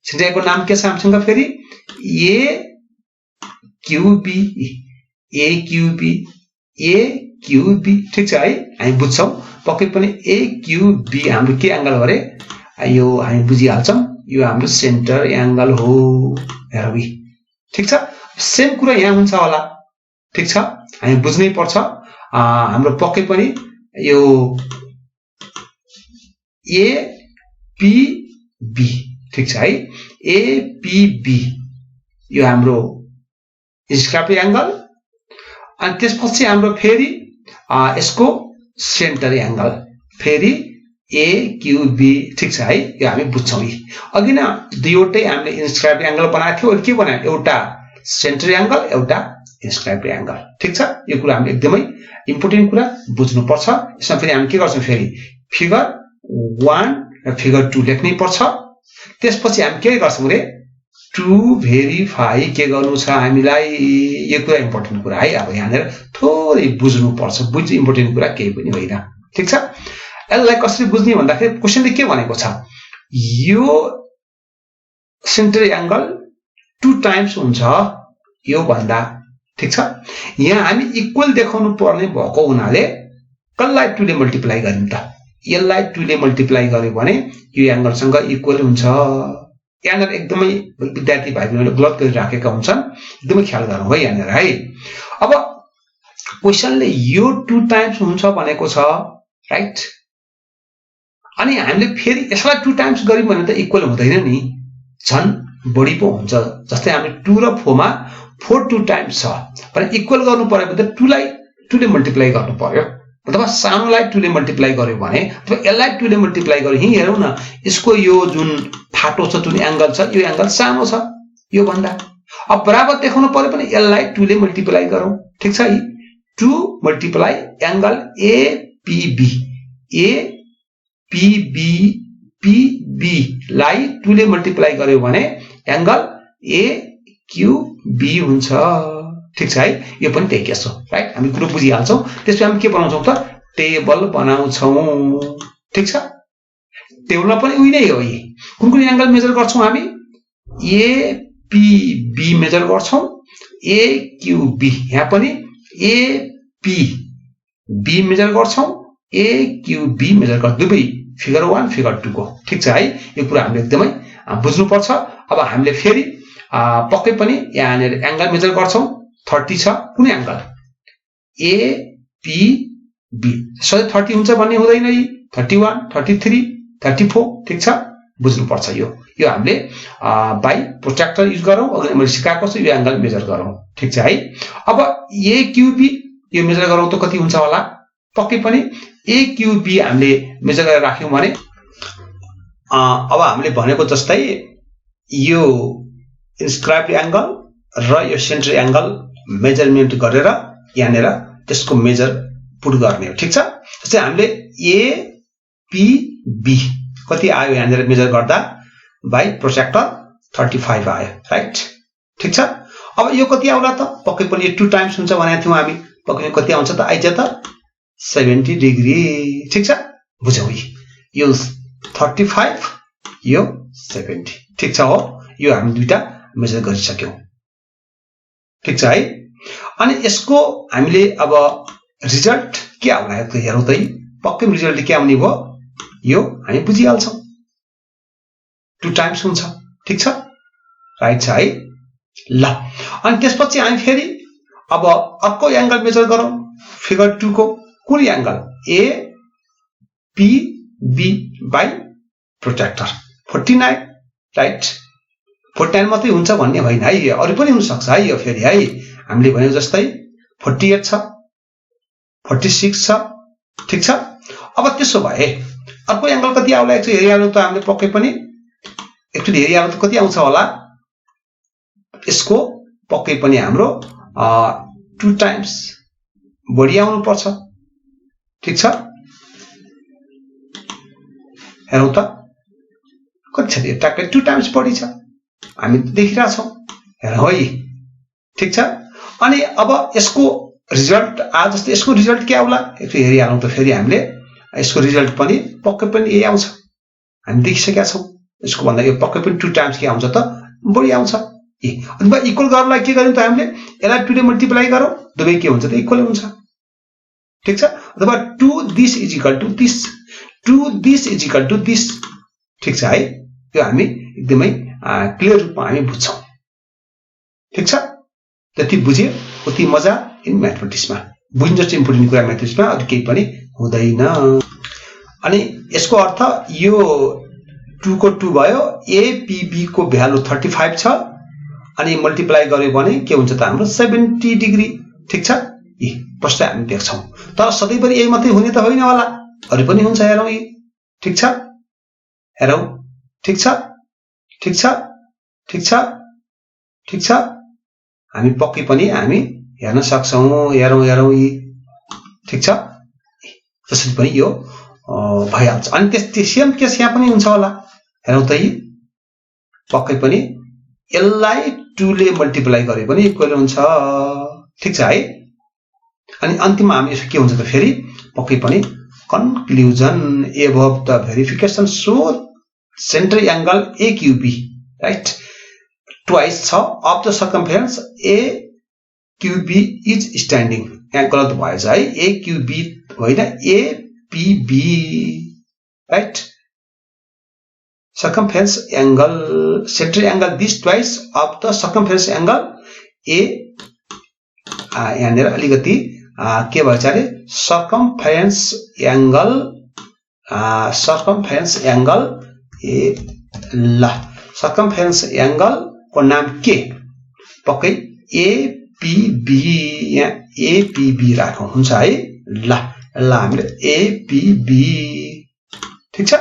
सेन्टर एंगलको नाम के छ हामीसँग फेरि AQB ठीक छ है हामी बुझ्छौं पक्कै पनि AQB हाम्रो के एंगल हो रे यो हामी बुझिहाल्छौं यो हाम्रो सेन्टर एंगल हो हेरौँ ठीक छ। सेम कुरा यहाँ हुन्छ होला ठीक छ हामी बुझ्नै पर्छ हाम्रो पक्कै पनि यो APB ठीक छ है APB यो हाम्रो इन्स्क्राइब्ड एंगल अनि त्यसपछि हाम्रो फेरि यसको सेन्टर एंगल फेरि AQB ठीक छ है यो हामी बुझ्छौं। अघि न दुईवटै हामीले इन्स्क्राइब्ड एंगल बनाएको थियो अनि के बनायो एउटा सेन्टर एंगल एउटा इन्स्क्राइब्ड एंगल ठीक छ। यो कुरा हामी एकदमै इम्पोर्टेन्ट कुरा बुझ्नु पर्छ। यसमा फेरि हामी के गर्छौं फेरि फिगर 1 र फिगर 2 लेख्नै पर्छ। त्यसपछि हामी के गर्छौं रे टु भेरिफाई के गर्नु छ हामीलाई यो कुरा इम्पोर्टेन्ट कुरा है। अब यहाँनिर थोरै बुझ्नु पर्छ बुझ इम्पोर्टेन्ट कुरा केही पनि होइन ठीक छ। यसलाई कसरी बुझ्ने भन्दाखेरि क्वेशनले के भनेको छ यो सेन्टर एंगल 2 टाइम्स हुन्छ यो भन्दा ठीक छ। यहाँ हामी इक्वल देखाउनु पर्ने भएको हुनाले कसलाई 2 ले मल्टिप्लाई गरिन्छ त यसलाई 2 ले मल्टिप्लाई गर्यो भने यो एंगलसँग इक्वल हुन्छ। यहाँनिर एकदमै विद्यार्थी भाइबहरुले गलत गरिराखेका हुन्छन् एकदमै ख्याल गरौँ है यहाँनिर है। अब क्वेशनले यो 2 टाइम्स हुन्छ भनेको छ राइट अनि हामीले फेरि यसलाई 2 टाइम्स गर्यौं भने त इक्वल हुँदैन नि झन् बढी पो हुन्छ। जस्तै हामी 2 र 4 मा 4 2 टाइम्स छ भने इक्वल गर्नु पर्यो भने त 2 लाई 2 ले मल्टिप्लाई गर्नु पर्यो, अथवा सानोलाई 2 ले मल्टिप्लाई गर्यो भने अथवा यसलाई 2 ले मल्टिप्लाई गर्यो। यही हेरौँ न, यसको यो जुन फाटो छ, जुन एंगल छ, यो एंगल सानो छ यो भन्दा। अब बराबर देखाउनु पर्यो भने यसलाई 2 ले मल्टिप्लाई गरौँ। ठीक छ, 2 मल्टिप्लाई एंगल APB, APB लाई 2 ले मल्टिप्लाई गर्यो भने एंगल AQB हुन्छ। ठीक छ है, यो पनि त्यही केस हो, राइट। हामी कुरो बुझिहाल्छौँ। त्यसपछि हामी के बनाउँछौँ त, टेबल बनाउँछौँ। ठीक छ, टेबलमा पनि उही नै हो। यी कुन कुन एंगल मेजर गर्छौँ हामी, APB मेजर गर्छौँ, AQB, यहाँ पनि APB मेजर गर्छौँ, AQB मेजर गर्छौँ, दुवै फिगर 1 फिगर 2 को। ठीक छ है, यो कुरा हामीले एकदमै बुझ्नुपर्छ। अब हामीले फेरि पक्कै पनि यहाँनिर एंगल मेजर गर्छौँ, 30 छ, कुन एंगल APB, सधैँ 30 हुन्छ भन्ने हुँदैन, 31 33 34। ठीक छ, बुझ्नुपर्छ। यो हामीले बाई प्रोट्र्याक्टर युज गरौँ, अघि मैले सिकाएको छु, यो एंगल मेजर गरौँ। ठीक छ है। अब AQB यो मेजर गरौँ त कति हुन्छ होला, पक्कै पनि AQB हामीले मेजर गरेर राख्यौँ भने अब हामीले भनेको जस्तै यो इन्स्क्राइब्ड एंगल र यो सेन्टर एंगल मेजरमेन्ट गरेर यहाँनिर त्यसको मेजर पुट गर्ने हो। ठीक छ, जस्तै हामीले APB कति आयो यहाँनिर मेजर गर्दा बाई प्रोट्र्याक्टर 35 आयो, राइट। ठीक छ, अब यो कति आउला त, पक्कै पनि 2 टाइम्स हुन्छ भनेको थियौँ हामी, पक्कै कति आउँछ त, आइज त 70 डिग्री। ठीक छ, बुझौँ, यो 35 यो 70। ठीक छ हो, यो हामी दुईटा मेजर गरिसक्यौँ। ठीक छ है। अनि यसको हामीले अब रिजल्ट के आउला हेरौँ त, पक्कै रिजल्ट के आउने भयो यो हामी बुझिहाल्छौँ, 2 टाइम्स हुन्छ। ठीक छ, राइट छ है। ल, अनि त्यसपछि हामी फेरि अब अर्को एंगल मेजर गरौँ, फिगर 2 को कुन एंगल APB बाई प्रोट्र्याक्टर 49, राइट। 49 मात्रै हुन्छ भन्ने होइन है, अरू पनि हुन सक्छ है। यो फेरि है हामीले भनेको जस्तै 48 छ, 46 छ। ठीक छ, अब त्यसो भए अर्को एंगल कति आउला एकचोटि हेरिहाल्नु त, हामीले पक्कै पनि एकचोटि हेरिहाल्नु त कति आउँछ होला, यसको पक्कै पनि हाम्रो 2 टाइम्स बढी आउनु पर्छ। ठीक छ, हेरौँ त कति छ, ट्याक्कै 2 टाइम्स बढी छ, हामी देखिरहेछौँ, हेरौँ है। ठीक छ, अनि अब यसको रिजल्ट जस्तै यसको रिजल्ट के आउला एकचोटि हेरिहालौँ त, फेरि हामीले यसको रिजल्ट पनि पक्कै पनि यही आउँछ, हामी देखिसकेका छौँ। यसको भन्दा यो पक्कै पनि 2 टाइम्स के आउँछ त, बढी आउँछ। अथवा इक्वल गर्नलाई के गर्यौँ त, हामीले यसलाई 2 ले मल्टिप्लाई गरौँ, दुवै के हुन्छ त, इक्वल हुन्छ। ठीक छ, अथवा 2 this is equal to this, 2 this is equal to this. ठीक छ है, यो हामी एकदमै क्लियर रूपमा हामी बुझ्छौँ। ठीक छ, जति बुझे उति मजा इन म्याथमेटिक्समा, बुझ्नु जस्तो इम्पोर्टेन्ट कुरा म्याथमेटिक्समा अरू केही पनि हुँदैन। अनि यसको अर्थ यो 2 को 2 भयो, APB को भ्यालु 35 छ, अनि मल्टिप्लाई गर्यो भने के हुन्छ त, हाम्रो 70 डिग्री। ठीक छ, यी प्रश्न हामी देख्छौँ, तर सधैँभरि यही मात्रै हुने त होइन होला, अरू पनि हुन्छ, हेरौँ यी। ठीक छ, हेरौँ। ठीक छ, ठीक छ, ठीक छ, ठीक छ, हामी पक्कै पनि हामी हेर्न सक्छौँ, हेरौँ यी। ठीक छ, जसरी पनि यो भइहाल्छ। अनि त्यस्तै सेम केस यहाँ पनि हुन्छ होला, हेरौँ त यी, पक्कै पनि यसलाई 2 ले मल्टिप्लाई गरे पनि इक्वल हुन्छ। ठीक छ है। अनि अन्तिममा हामी के हुन्छ त, फेरि पक्कै पनि conclusion above the verification so centre angle AQB, right, twice छ of the circumference AQB is standing. यहाँ गलत भएछ है, AQB होइन APB, right. circumference angle, center angle this twice of the circumference angle A। यहाँनिर अलिकति के भन्छ अरे, circumference angle A। ल, सर्कमफेरेन्स एंगलको नाम के पक्कै एपीबी यहाँ एपीबी राखौं हुन्छ है ल हामीले एपीबी ठीक छ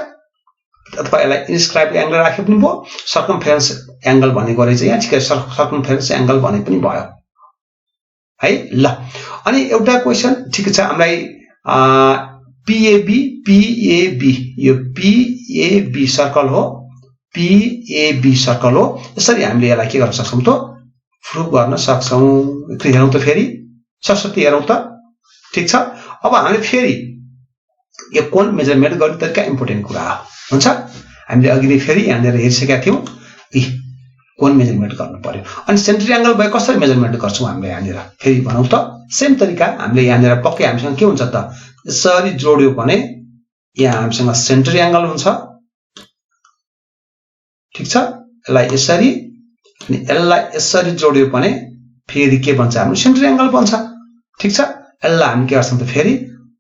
अथवा यसलाई इन्स्क्राइब एंगल राखे पनि भयो सर्कमफेरेन्स एंगल भनेको रहेछ यहाँ ठिकै सर्कमफेरेन्स एंगल भने पनि भयो है ल अनि एउटा क्वेशन ठीक छ हामीलाई पीएबी यो पीएबी सर्कल हो पीएबी सर्कल हो यसरी हामीले यसलाई के गर्न सक्छौं त प्रुफ गर्न सक्छौं हेरौं त फेरि सरस्वती हेरौं त ठीक छ अब हामीले फेरि यो कोण मेजरमेन्ट गर्ने तरिका इम्पोर्टेन्ट कुरा हो हुन्छ हामीले अघि नै फेरि यहाँनिर हेरिसकेका थियौं कोण मेजरमेन्ट गर्नु पर्यो अनि सेन्ट्री एंगल भए कसरी मेजरमेन्ट गर्छौं हामीले यहाँनिर फेरि भनौं त सेम तरिका हामीले यहाँनिर पक्कै हामीसँग के हुन्छ त यसरी जोड्यो भने यहाँ हामीसँग सेन्ट्री एंगल हुन्छ ठीक छ यसलाई यसरी अनि यसलाई यसरी जोड्यो भने फेरि के बन्छ हाम्रो सेन्ट्री एंगल बन्छ ठीक छ यसलाई हामी के गर्छौं त फेरि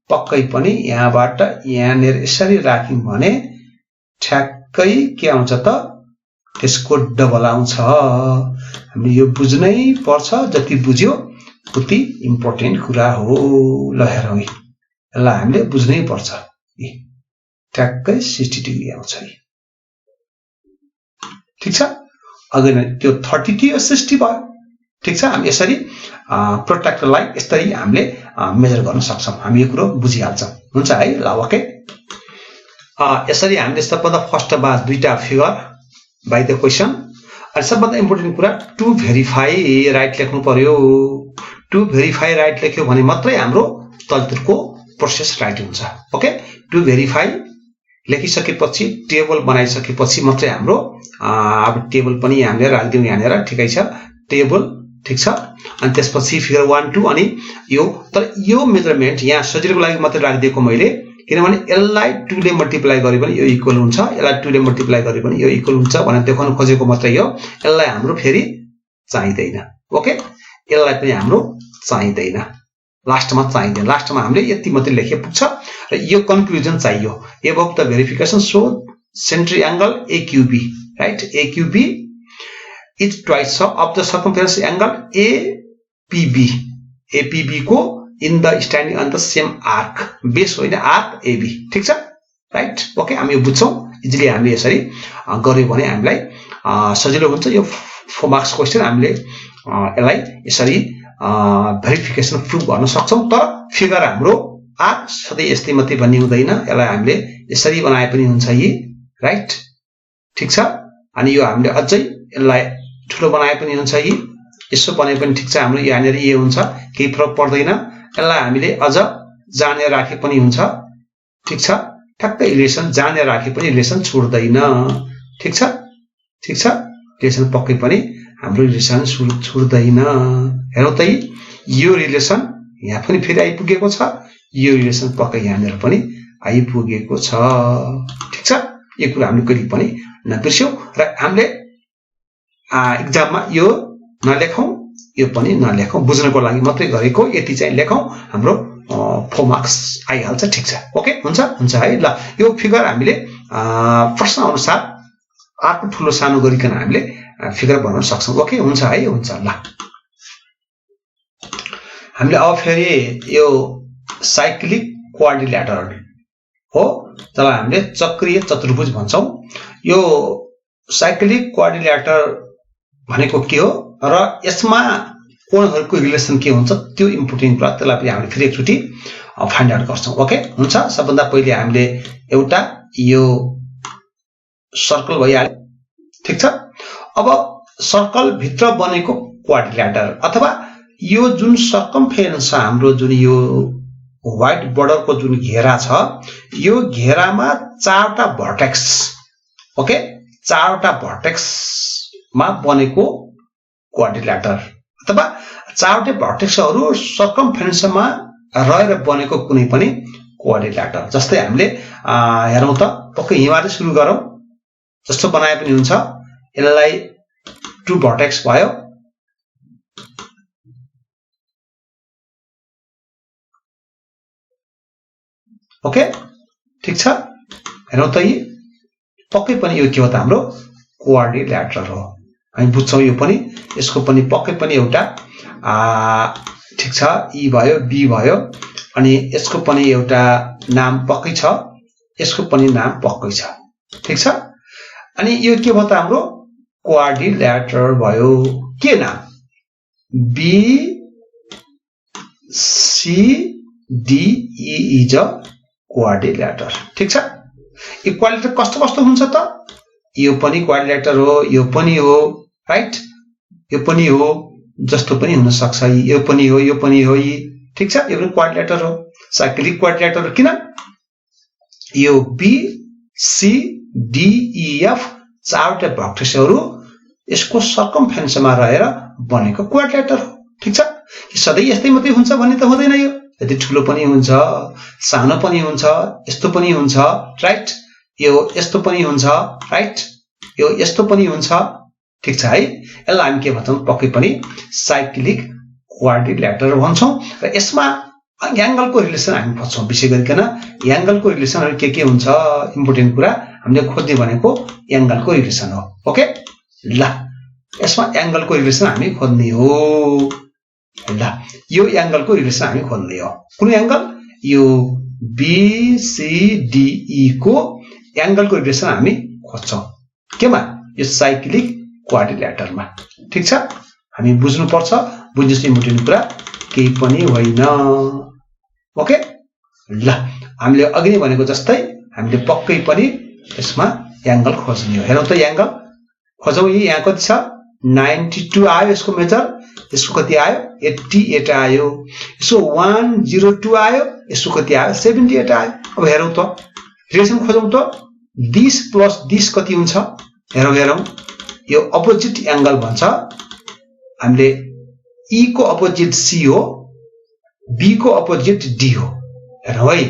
पक्कै पनि यहाँबाट यहाँनिर यसरी राख्यौं भने ठ्याक्कै के आउँछ त त्यसको डबल आउँछ हामीले यो बुझ्नै पर्छ जति बुझ्यो उति इम्पोर्टेन्ट कुरा हो ल हेरौं यसलाई हामीले बुझ्नै पर्छ ठ्याक्कै 60 डिग्री आउँछ ठीक छ अघि नै त्यो 30 थियो 60 भयो ठीक छ हामी यसरी प्रोट्र्याक्टरलाई यसरी हामीले मेजर गर्न सक्छौं हामी यो कुरो बुझिहाल्छौं हुन्छ है ल ओके यसरी हामीले सबभन्दा फर्स्ट बा दुईटा फिगर बाइ द क्वेशन अनि सबभन्दा इम्पोर्टेन्ट कुरा टु भेरिफाई राइट लेख्नु पर्यो टु भेरिफाई राइट लेख्यो भने मात्रै हाम्रो तलतिरको प्रोसेस राइट हुन्छ ओके टु भेरिफाई लेखिसकेपछि टेबल बनाइसकेपछि मात्रै हाम्रो अब टेबल पनि हामीले राख्दियौ यहाँनिर ठिकै छ टेबल ठीक छ अनि त्यसपछि फिगर 1 2 अनि यो तर यो मेजरमेन्ट यहाँ सजिलोको लागि मात्रै राखिदिएको मैले किनभने यसलाई 2 ले मल्टिप्लाई गरे पनि यो इक्वल हुन्छ यसलाई 2 ले मल्टिप्लाई गरे पनि यो इक्वल हुन्छ भनेर देखाउन खोजेको मात्रै हो यसलाई हाम्रो फेरि चाहिदैन ओके यसलाई पनि हाम्रो चाहिदैन लास्टमा चाहिदैन लास्टमा हामीले यति मात्रै लेखे पुग्छ र यो कन्क्लुजन चाहियो above the verification so sentry angle AQB right AQB is twice of the circumference angle APB APB को in the standing on the same arc base होइन arc AB ठीक छ राइट ओके हामी यो बुझ्छौं इजिली हामीले यसरी गर्यो भने हामीलाई सजिलो हुन्छ यो 4 मार्क्स क्वेशन हामीले यसलाई यसरी भेरिफिकेसन प्रुफ गर्न सक्छौं तर फिगर हाम्रो आर्क सधैँ यस्तै मात्रै भन्ने हुँदैन यसलाई हामीले यसरी बनाए पनि हुन्छ यी राइट ठीक छ अनि यो हामीले अझै यसलाई ठुलो बनाए पनि हुन्छ यी यसो बनाए पनि ठीक छ हाम्रो यहाँनिर ए हुन्छ केही फरक पर्दैन यसलाई हामीले अझ जाने राखे पनि हुन्छ ठीक छ ठ्याक्कै रिलेसन जाने राखे पनि रिलेसन छोड्दैन ठीक छ रिलेसन पक्कै पनि हाम्रो रिलेसन छोड्दैन हेरौं त यो रिलेसन यहाँ पनि फेरि आइपुगेको छ यो रिलेसन पक्कै यहाँनिर पनि आइपुगेको छ ठीक छ यो कुरा हामीले कहिले पनि नबिर्स्यौ र हामीले एक्जाममा यो नलेखौं यो पनि नलेखौं बुझ्नको लागि मात्रै गरेको यति चाहिँ लेखौं हाम्रो 4 मार्क्स आइहाल्छ ठीक छ ओके हुन्छ है ल यो फिगर हामीले प्रश्न अनुसार आर्क ठुलो सानो गरिकन हामीले फिगर बनाउन सक्छौं ओके हुन्छ है हुन्छ ल हामीले अब फेरि यो साइक्लिक क्वाड्रिल्याटरल हो जसलाई हामीले चक्रीय चतुर्भुज भन्छौं यो साइक्लिक क्वाड्रिल्याटर भनेको के हो र यसमा कोणहरुको रिलेसन के हुन्छ त्यो इम्पोर्टेन्ट कुरा त्यसलाई पनि हामीले फेरि एकचोटी फाइन्ड आउट गर्छौं ओके हुन्छ सबभन्दा पहिले हामीले एउटा यो सर्कल भइहाल्यो ठीक छ अब सर्कल भित्र बनेको क्वाड्रिल्याटर अथवा यो जुन सर्कमफेरेन्स छ हाम्रो जुन यो व्हाइट बोर्डरको जुन घेरा छ यो घेरामा चारवटा भर्टेक्स ओके चारवटा भर्टेक्स मा बनेको क्वाड्रिल्याटर अथवा चारवटा भर्टेक्सहरु सर्कमफेरेन्समा रहेर बनेको कुनै पनि क्वाड्रिल्याटर जस्तै हामीले हेरौं त पक्कै यहाँबाट सुरु गरौं जस्तो बनाए पनि हुन्छ यसलाई 2 भर्टेक्स भयो ओके ठीक छ हेरौं त यी पक्कै पनि यो के हो त हाम्रो क्वाड्रिल्याटरल हो। हामी बुझ्छौँ यो पनि, यसको पनि पक्कै पनि एउटा ठीक छ, ई भयो, बी भयो, अनि यसको पनि एउटा नाम पक्कै छ, यसको पनि नाम पक्कै छ। ठीक छ, अनि यो के भयो त हाम्रो क्वाड्रिल्याटरल भयो। के नाम? B C D E is a quadrilateral. ठीक छ, यो क्वाड्रिल्याटर कस्तो कस्तो हुन्छ त? यो पनि क्वाड्रिल्याटर हो, यो पनि हो, राइट, यो पनि हो, जस्तो पनि हुन सक्छ, यो पनि हो, यो पनि हो, ठीक छ, यो पनि क्वाड्रिल्याटर हो, साइक्लिक क्वाड्रिल्याटर। किन? यो B C D E F चारवटा भक्ष्यहरू यसको सर्कमफेरेन्समा रहेर बनेको क्वाड्रिल्याटर हो। ठीक छ, सधैँ यस्तै मात्रै हुन्छ भन्ने त हुँदैन। यो यदि ठुलो पनि हुन्छ, सानो पनि हुन्छ, यस्तो पनि हुन्छ, राइट, यो यस्तो पनि हुन्छ, राइट, यो यस्तो पनि हुन्छ। ठीक छ है, यसलाई हामी के भन्छौँ? पक्कै पनि साइक्लिक क्वाड्रिल्याटर भन्छौँ। र यसमा एंगलको रिलेसन हामी खोज्छौँ। विशेष गरिकन एंगलको रिलेसनहरु के हुन्छ? इम्पोर्टेन्ट कुरा हामीले खोज्ने भनेको एंगलको रिलेसन हो। ओके, ल यसमा एंगलको रिलेसन हामी खोज्ने हो। ल यो एंगलको रिलेसन हामी खोज्ने हो। कुन एंगल? यो BCDE को एंगलको रिलेसन हामी खोज्छौँ। केमा? यो साइक्लिक क्वाड्रिल्याटरमा। ठीक छ, हामी बुझ्नु पर्छ। बुझ्नुस् इम्पोर्टेन्ट कुरा केही पनि होइन। ओके, ल हामीले अघि नै भनेको जस्तै हामीले पक्कै पनि यसमा एंगल खोज्ने हो। हेरौँ त एंगल खोजौँ। यहाँ कति छ? 92 आयो यसको मेजर। यसको कति आयो? 88 आयो। यसको 102 आयो। यसको कति आयो? 78 आयो। अब हेरौँ त, रिलेसन खोजौँ त। 20 प्लस 20 कति हुन्छ? हेरौँ, यो अपोजिट एंगल भन्छ। हामीले E को अपोजिट C हो, B को अपोजिट D हो। हेरौँ है,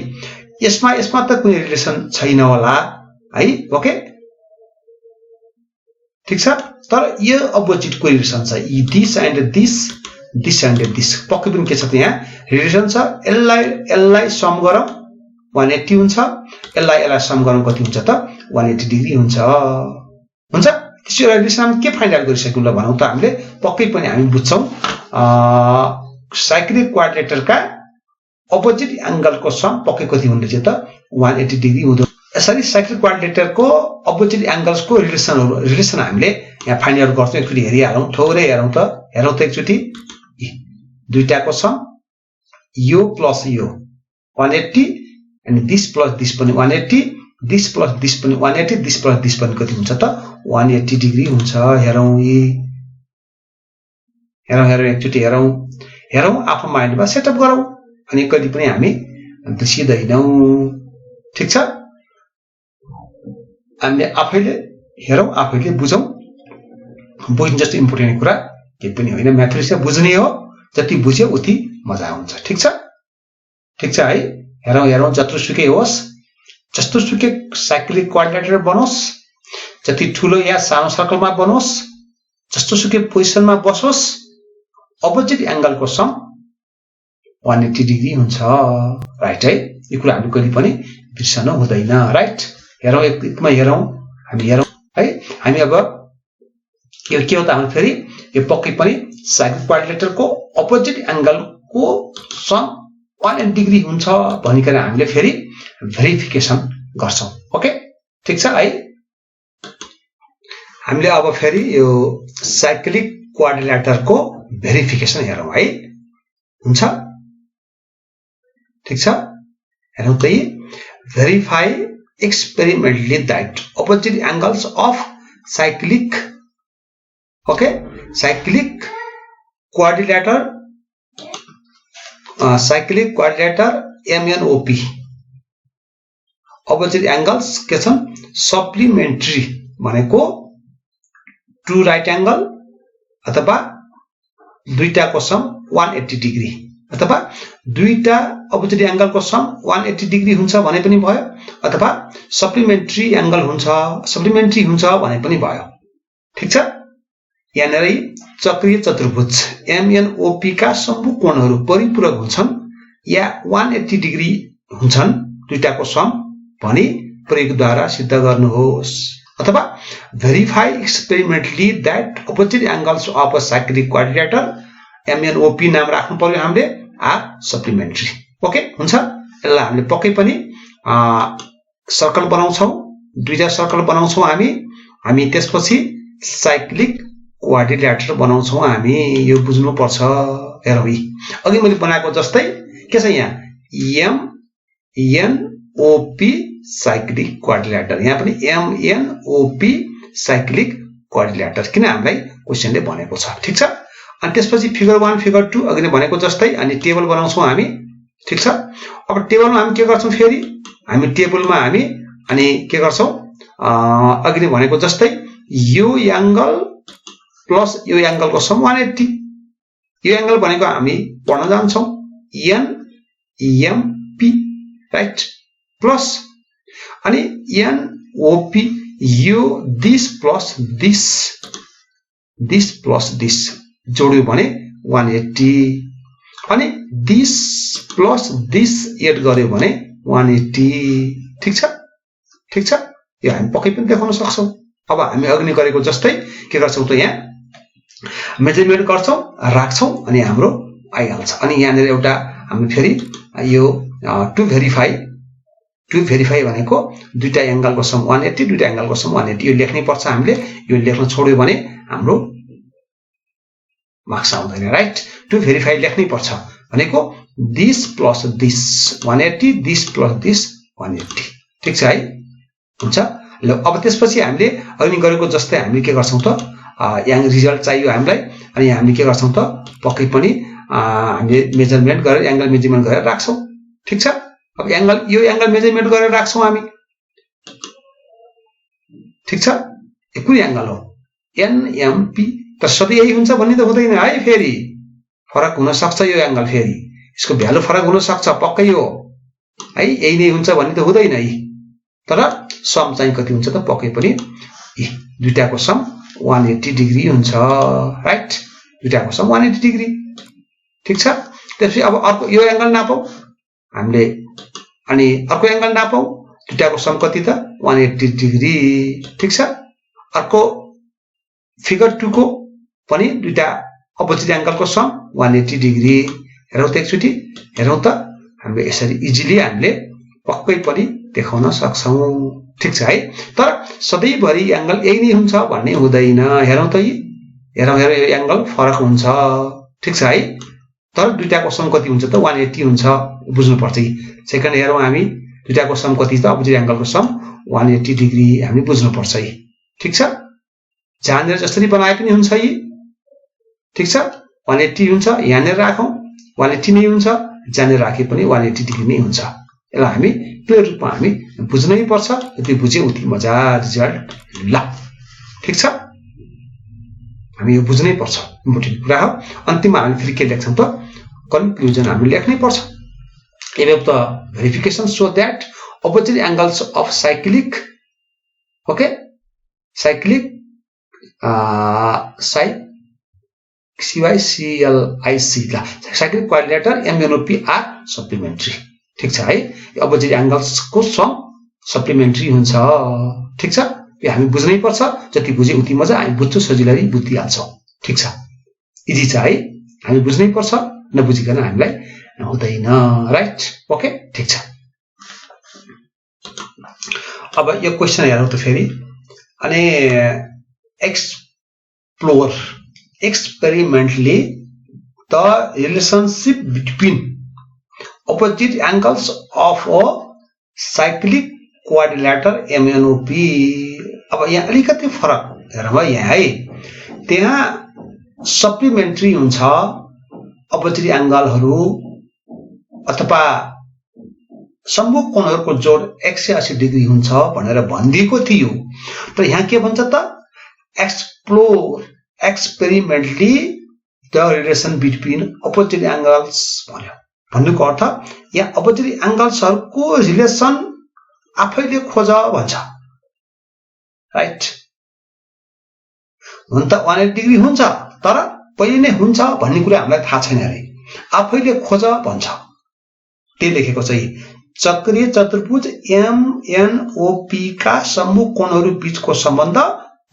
यसमा त कुनै रिलेसन छैन होला है। ओके, ठीक छ, तर यो अपोजिट को रिलेसन छ। This and this, this and this पक्कै पनि के छ त? यहाँ रिलेसन छ। यसलाई सम गरौँ 180 हुन्छ। यसलाई सम गरौँ कति हुन्छ त? 180 डिग्री हुन्छ। त्यसो रिलेसन हामी के फाइन्ड आउट गरिसक्यौँ? ल भनौँ त, हामीले पक्कै पनि हामी बुझ्छौँ। साइक्लिक क्वाड्रिल्याटरका अपोजिट एंगलको सम पक्कै कति हुँदो रहेछ त? 180 डिग्री हुँदो। यसरी साइक्लिक क्वाड्रिल्याटरको अपोजिट एंगल्सको रिलेसन हामीले यहाँ फाइन्ड आउट गर्छौँ। एकचोटि हेरिहालौँ, थोरै हेरौँ त एकचोटि। दुईटाको सम यो प्लस यो 180 अनि दिस प्लस दिस पनि 180, दिस प्लस दिस पनि 180, दिस प्लस दिस पनि कति हुन्छ त? 180 डिग्री हुन्छ। हेरौँ एकचोटि हेरौँ आफ्नो माइन्डमा सेटअप गरौँ, अनि कति पनि हामी बिर्सिदैनौँ। ठीक छ, हामीले आफैले हेरौँ, आफैले बुझौँ। बुझ्नु जस्तो इम्पोर्टेन्ट कुरा केही पनि होइन। म्याथमेटिक्स बुझ्ने हो, जति बुझ्यो उति मजा आउँछ। ठीक छ है। हेरौँ जत्रोसुकै होस्, जस्तोसुकै साइक्लिक क्वाड्रिल्याटर बनोस्, जति ठुलो या सानो सर्कलमा बनोस्, जस्तोसुकै पोजिसनमा बसोस्, अपोजिट एंगलको सम 180 डिग्री हुन्छ। राइट है, यो कुरा हामी कहिले पनि बिर्सनु हुँदैन। राइट, हेरौँ एकमा हेरौँ है। हामी अब यो के हो त? हामी फेरि यो पक्कै पनि साइक्लिक क्वाड्रिल्याटरको अपोजिट एंगलको सम 180 डिग्री हुन्छ भनिकन हामीले फेरि भेरिफिकेसन गर्छौँ। ओके, ठीक छ है। हामीले अब फेरि यो साइक्लिक क्वाड्रिल्याटरको भेरिफिकेसन हेरौँ है। हुन्छ, ठीक छ, हेरौँ त। Verify experimentally that opposite angles of cyclic quadrilateral MNOP opposite angles के छन्? सप्लिमेन्ट्री भनेको ट्रू राइट एंगल, अथवा दुईटाको सम 180 डिग्री, अथवा दुईटा अपोजिट एंगलको सम 180 डिग्री हुन्छ भने पनि भयो, अथवा सप्लिमेन्ट्री हुन्छ भने पनि भयो। ठीक छ, यहाँनिर चक्रीय चतुर्भुज MNOP का सम्पूर्ण कोणहरू परिपूरक हुन्छन् या 180 डिग्री हुन्छन् दुईटाको सम भनी प्रयोगद्वारा सिद्ध गर्नुहोस्, अथवा verify experimentally that opposite angles of a cyclic quadrilateral MNOP नाम राख्नु पर्यो हामीले आर सप्लिमेन्ट्री ओके हुन्छ यसलाई हामीले पक्कै पनि सर्कल बनाउँछौं दुईटा सर्कल बनाउँछौं हामी त्यसपछि साइक्लिक क्वाड्रिलेटरल बनाउँछौं हामी यो बुझ्नु पर्छ हेरौँ यी अघि मैले बनाएको जस्तै के छ यहाँ MNOP साइक्लिक क्वाड्रिलेटरल यहाँ पनि MNOP साइक्लिक क्वाड्रिलेटरल किन हामीलाई क्वेशनले भनेको छ ठीक छ अनि त्यसपछि फिगर 1 फिगर 2 अघि नै भनेको जस्तै अनि टेबल बनाउँछौं हामी ठीक छ अब टेबलमा हामी के गर्छौं फेरि हामी टेबलमा हामी अनि के गर्छौं अघि नै भनेको जस्तै यो एंगल प्लस यो एंगलको सम 180 यो एंगल भनेको हामी पढ्न जान्छौं NMP राइट प्लस अनि NOP यो दिस प्लस दिस जोड्यो भने 180 अनि दिस प्लस दिस एड गर्यो भने 180 ठीक छ यो हामी पक्कै पनि देखाउन सक्छौं अब हामी अघि नै गरेको जस्तै के गर्छौं त यहाँ मेजरमेन्ट गर्छौं राख्छौं अनि हाम्रो आइहाल्छ अनि यहाँ एउटा हामी फेरि यो टु भेरिफाई भनेको दुईटा एंगलको सम 180 दुईटा एंगलको सम 180 यो लेख्नै पर्छ हामीले यो लेख्न छोड्यो भने हाम्रो मार्क्स आउँदैन राइट टु भेरिफाई लेख्नै पर्छ भनेको this plus this 180 this plus this 180 ठीक छ है हुन्छ ल अब त्यसपछि हामीले अघि गरेको जस्तै हामीले के गर्छौं त यहाँ रिजल्ट चाहियो हामीलाई अनि हामीले के गर्छौं त पक्कै पनि हामीले मेजरमेन्ट गरेर एंगल मेजरमेन्ट गरेर राख्छौं ठीक छ अब यो एंगल मेजरमेन्ट गरेर राख्छौं हामी ठीक छ यो कुन एंगल हो NMP त सबै यही हुन्छ भन्ने त हुँदैन है फेरि फरक हुन सक्छ यो एंगल फेरि यसको भ्यालु फरक हुन सक्छ पक्कै हो है यही नै हुन्छ भन्ने त हुँदैन है तर सम चाहिँ कति हुन्छ त पक्कै पनि दुईटाको सम 180 डिग्री हुन्छ राइट दुईटाको सम 180 डिग्री ठीक छ त्यसपछि अब अर्को यो एंगल नापौ हामीले अनि अर्को एंगल नापौ दुईटाको सम कति त 180 डिग्री ठीक छ अर्को फिगर 2 को पनि दुईटा अपोजिट एंगलको सम 180 डिग्री हेरौँ त एकचोटी हेरौँ त हामीले यसरी इजिली हामीले पक्कै पनि देखाउन सक्छौं ठीक छ है तर सधैँभरि एंगल यही नै हुन्छ भन्ने हुँदैन हेरौँ त हेरौँ यो एंगल फरक हुन्छ ठीक छ है तर दुईटाको सम कति हुन्छ त 180 हुन्छ बुझ्नु पर्छ सेकेन्ड हेरौँ हामी दुईटाको सम कति त अपोजिट एंगलको सम 180 डिग्री हामी बुझ्नु पर्छ ठीक छ जानेर जसरी बनाए पनि हुन्छ ठीक छ 180 हुन्छ यहाँनेर राखौं 180 नै हुन्छ जानेर राखे पनि 180 डिग्री नै हुन्छ यसलाई हामी क्लियर रूपमा हामी बुझ्नै पर्छ यदि बुझे उति मजा रिजल्ट ल ठीक छ हामी यो बुझ्नै पर्छ इम्पोर्टेन्ट कुरा हो अन्तिममा हामी फेरि के लेख्छौं त कन्क्लुजन हामी लेख्नै पर्छ above the verification so that opposite angles of cyclic okay cyclic CYCLIC cyclic quadrilateral MNOP are supplementary ठीक छ है अपोजिट एंगल्स को सम सप्लिमेन्ट्री हुन्छ ठीक छ यो हामी बुझ्नै पर्छ जति बुझे उति मजा हामी बुझ्छु सजिलै बुझिहाल्छौं ठीक छ इजी छ है हामी बुझ्नै पर्छ नबुझिकन हामीलाई हुँदैन राइट ओके ठीक छ अब यो क्वेशन हेरौँ त फेरि अनि explore experimentally the relationship between opposite angles of a cyclic quadrilateral MNOP अब यहाँ अलिकति फरक हेरौँ यहाँ है त्यहाँ सप्लिमेन्ट्री हुन्छ अपोजिट एंगलहरु अथवा सम्मुख कोणहरुको जोड 180 डिग्री हुन्छ भनेर भनिएको थियो तर यहाँ के भन्छ त explore experimentally the relation between opposite angles भन्नुको अर्थ यहाँ अपोजिट एंगल्सहरुको रिलेसन आफैले खोज भन्छ राइट हुन त 180 डिग्री हुन्छ तर पहिले नै हुन्छ भन्ने कुरा हामीलाई थाहा छैन रे आफैले खोज भन्छ त्यही लेखेको छ चक्रीय चतुर्भुज एमएनओपी का सम्मुख कोणहरू बीचको सम्बन्ध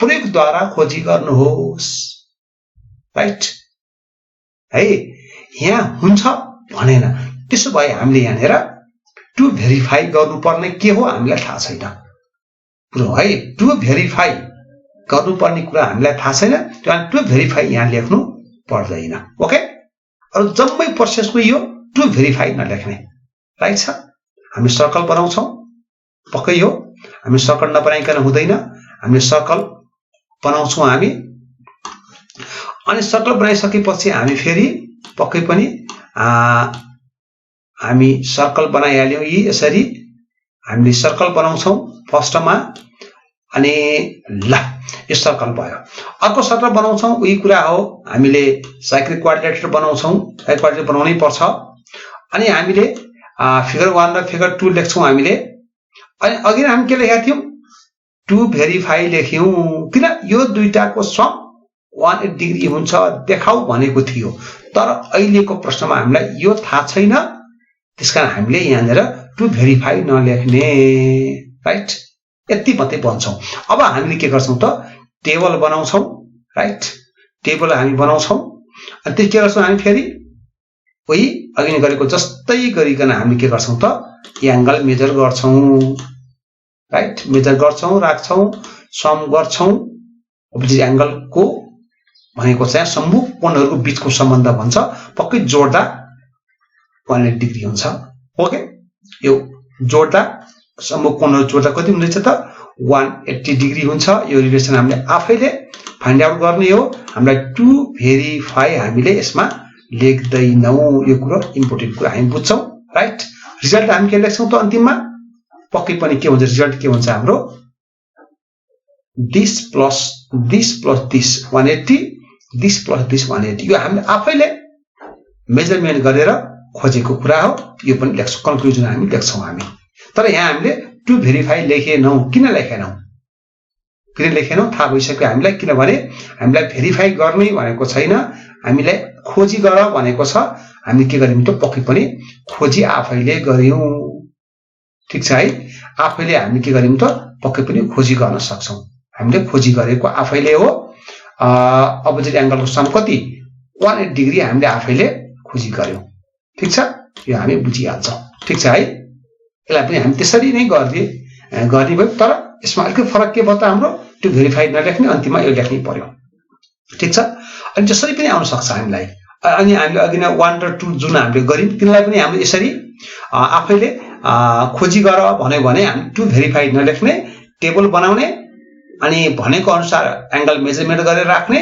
प्रयोगद्वारा खोजी गर्नुहोस्। राइट है, यहाँ हुन्छ भनेन, त्यसो भए हामीले यहाँनिर टु भेरिफाई गर्नुपर्ने के हो हामीलाई थाहा छैन पुरो है। टु भेरिफाई गर्नुपर्ने कुरा हामीलाई थाहा छैन, त्यो टु भेरिफाई यहाँ लेख्नु पर्दैन। ओके, अरु जम्मै प्रोसेसमा यो टु भेरिफाई नलेख्ने। राइट छ, हामी सर्कल बनाउँछौं पक्कै हो, हामी सर्कल नबनाइकन हुँदैन, हामीले सर्कल बनाउँछौं हामी। अनि सर्कल बनाइसकेपछि हामी फेरि पक्कै पनि हामी सर्कल बनाइहाल्यौं। यी यसरी हामीले सर्कल बनाउँछौं फर्स्टमा, अनि ल यो सर्कल भयो। अर्को सर्कल बनाउँछौं, उही कुरा हो, हामीले साइक्लिक क्वाड्रिलेटरल बनाउँछौं, साइक्लिक क्वाड्रिलेटरल बनाउनै पर्छ। अनि हामीले फिगर 1 र फिगर 2 लेख्छौं हामीले। अनि अघि हामी के लेखेका थियौं, टु भेरिफाई लेख्यौं, किन यो दुईटाको सम 180 डिग्री हुन्छ देखाऊ भनेको थियो। तर अहिलेको प्रश्नमा हामीलाई यो थाहा छैन, त्यसकारण हामीले यहाँनिर टु भेरिफाई नलेख्ने। राइट, यति मात्रै भन्छौं। अब हामीले के गर्छौं त, टेबल बनाउँछौं। राइट, टेबल हामी बनाउँछौं। अनि त्यो के गर्छौं हामी फेरि उही अघि नै गरेको जस्तै गरिकन हामी के गर्छौं त, एंगल मेजर गर्छौं। राइट, मेजर गर्छौं, राख्छौं, सम गर्छौं। अपोजिट एंगलको भनेको चाहिँ सम्मुख कोणहरूको बीचको सम्बन्ध भन्छ, पक्कै जोड्दा 180 डिग्री हुन्छ। ओके, यो जोड्दा सम्मुख कोणहरू जोड्दा कति हुँदैछ त 180 डिग्री हुन्छ। यो रिलेसन हामीले आफैले फाइन्ड आउट गर्ने हो, हामीलाई टु भेरिफाई हामीले यसमा लेख्दैनौं। यो कुरा इम्पोर्टेन्ट कुरा हामी बुझ्छौं। राइट, रिजल्ट हामी के लेख्छौं त अन्तिममा, पक्कै पनि के हुन्छ, रिजल्ट के हुन्छ हाम्रो, this plus this 180, this plus this 180। यो हामीले आफैले मेजरमेन्ट गरेर खोजेको कुरा हो। यो पनि लेख्छौं, कन्क्लुजन हामी लेख्छौं हामी। तर यहाँ हामीले टु भेरिफाई लेखेनौं। किन लेखेनौं थाहा भइसक्यो हामीलाई, किनभने हामीलाई भेरिफाई गर्ने भनेको छैन, हामीलाई खोजी गर भनेको छ। हामी के गर्यौं त, पक्कै पनि खोजी आफैले गर्यौं। ठीक छ है, आफैले हामी के गर्यौं त, पक्कै पनि खोजी गर्न सक्छौं। हामीले खोजी गरेको आफैले हो। अपोजिट एंगलको सम कति 180 डिग्री हामीले आफैले खोजी गर्यौं। ठीक छ, यो हामी बुझिहाल्छौं। ठीक छ है, यसलाई पनि हामी त्यसरी नै गर्ने भयो। तर यसमा अलिकति फरक के भयो त, हाम्रो त्यो भेरिफाई नलेख्ने, अन्तिममा यो लेख्नै पर्यो। ठीक छ, अनि जसरी पनि आउन सक्छ हामीलाई। अनि हामीले अघि नै 1 र 2 जुन हामीले गर्यौं, तिनलाई पनि हामीले यसरी आफैले खोजी गर भन्यो भने हामी टु भेरिफाई नलेख्ने, टेबल बनाउने, अनि भनेको अनुसार एंगल मेजरमेन्ट गरेर राख्ने।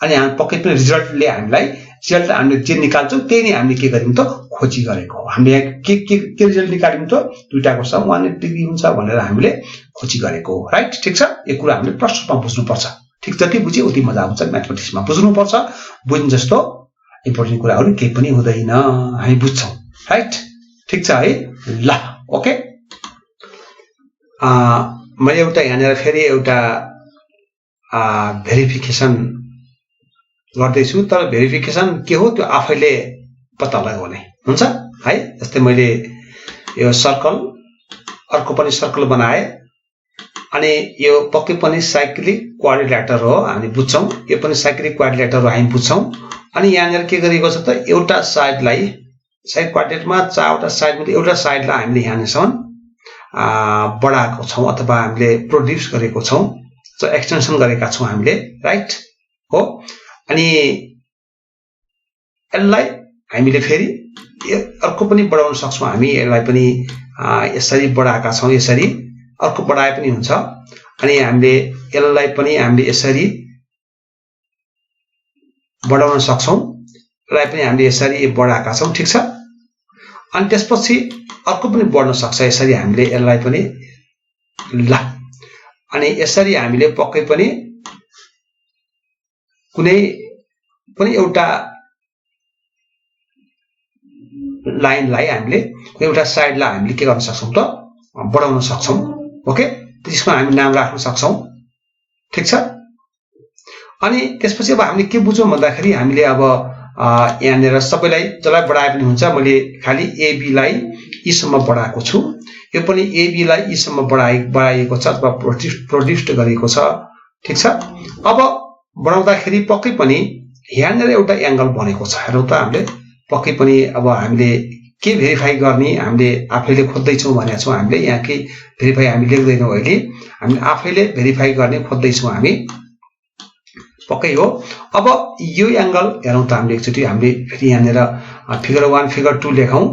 अनि हामी पक्कै पनि रिजल्टले हामीले जे निकाल्छौं त्यही नै हामीले के गर्यौं त, खोजी गरेको हो। हामीले के रिजल्ट निकाल्यौं त, दुईटाको सम 180 डिग्री हुन्छ भनेर हामीले खोजी गरेको हो। राइट, ठीक छ, यो कुरा हामीले प्रश्न रूपमा बुझ्नुपर्छ। ठीक, जति बुझे उति मजा आउँछ म्याथमेटिक्समा, बुझ्नुपर्छ। बुझ्नु जस्तो इम्पोर्टेन्ट कुराहरू केही पनि हुँदैन, हामी बुझ्छौं। राइट, ठीक छ है, ल ओके। मैले एउटा यहाँनिर फेरि एउटा भेरिफिकेसन गर्दैछु, तर भेरिफिकेसन के हो त्यो आफैले पत्ता लगाउने हुन्छ है। जस्तै मैले यो सर्कल, अर्को पनि सर्कल बनाए, अनि यो पक्कै पनि साइक्लिक क्वाड्रिलेटर हो, हामी बुझ्छौं। यो पनि साइक्लिक क्वाड्रिलेटर हो, हामी बुझ्छौं। अनि यहाँनिर के गरिएको छ त, एउटा साइडलाई, साइड क्वाड्रिलेटरमा 4वटा साइडमा एउटा साइडलाई हामीले यहाँसम्म बढाएको छौं अथवा हामीले प्रोड्युस गरेको छौं, एक्सटेन्सन गरेका छौं हामीले। राइट हो, अनि यसलाई हामीले फेरि अर्को पनि बढाउन सक्छौं हामी। यसलाई पनि यसरी बढाएका छौं, यसरी अर्को बढाए पनि हुन्छ। अनि हामीले यसलाई पनि हामीले यसरी बढाउन सक्छौं, यसलाई पनि हामीले यसरी बढाएका छौं। ठीक छ, अनि त्यसपछि अर्को पनि बढ्न सक्छ यसरी, हामीले यसलाई पनि ल। अनि यसरी हामीले पक्कै पनि कुनै पनि एउटा लाइनलाई हामीले एउटा साइडलाई हामीले के गर्न सक्छौं त, बढाउन सक्छौं। ओके, त्यसमा हामी नाम राख्न सक्छौं। ठीक छ, अनि त्यसपछि अब हामीले के बुझौं भन्दाखेरि, हामीले अब यहाँनिर सबैलाई जसलाई बढाए पनि हुन्छ, मैले खाली एबी लाई यीसम्म बढाएको छु। यो पनि AB लाई यीसम्म बढाइएको छ अथवा प्रोड्युस्ड गरिएको छ। ठीक छ। अब बनाउँदाखेरि पक्कै पनि यहाँनिर एउटा एंगल बनेको छ। हेरौँ त हामीले पक्कै पनि अब हामीले के भेरिफाई गर्ने हामीले आफैले खोज्दै छौं भनेको छौं। हामीले यहाँ के भेरिफाई हामी लेख्दैनौं अहिले, हामी आफैले भेरिफाई गर्ने खोज्दै छौं हामी। पक्कै हो। अब यो एंगल हेरौँ त हामीले एकचोटी हामीले फेरि यहाँनिर फिगर 1 फिगर 2 लेखौं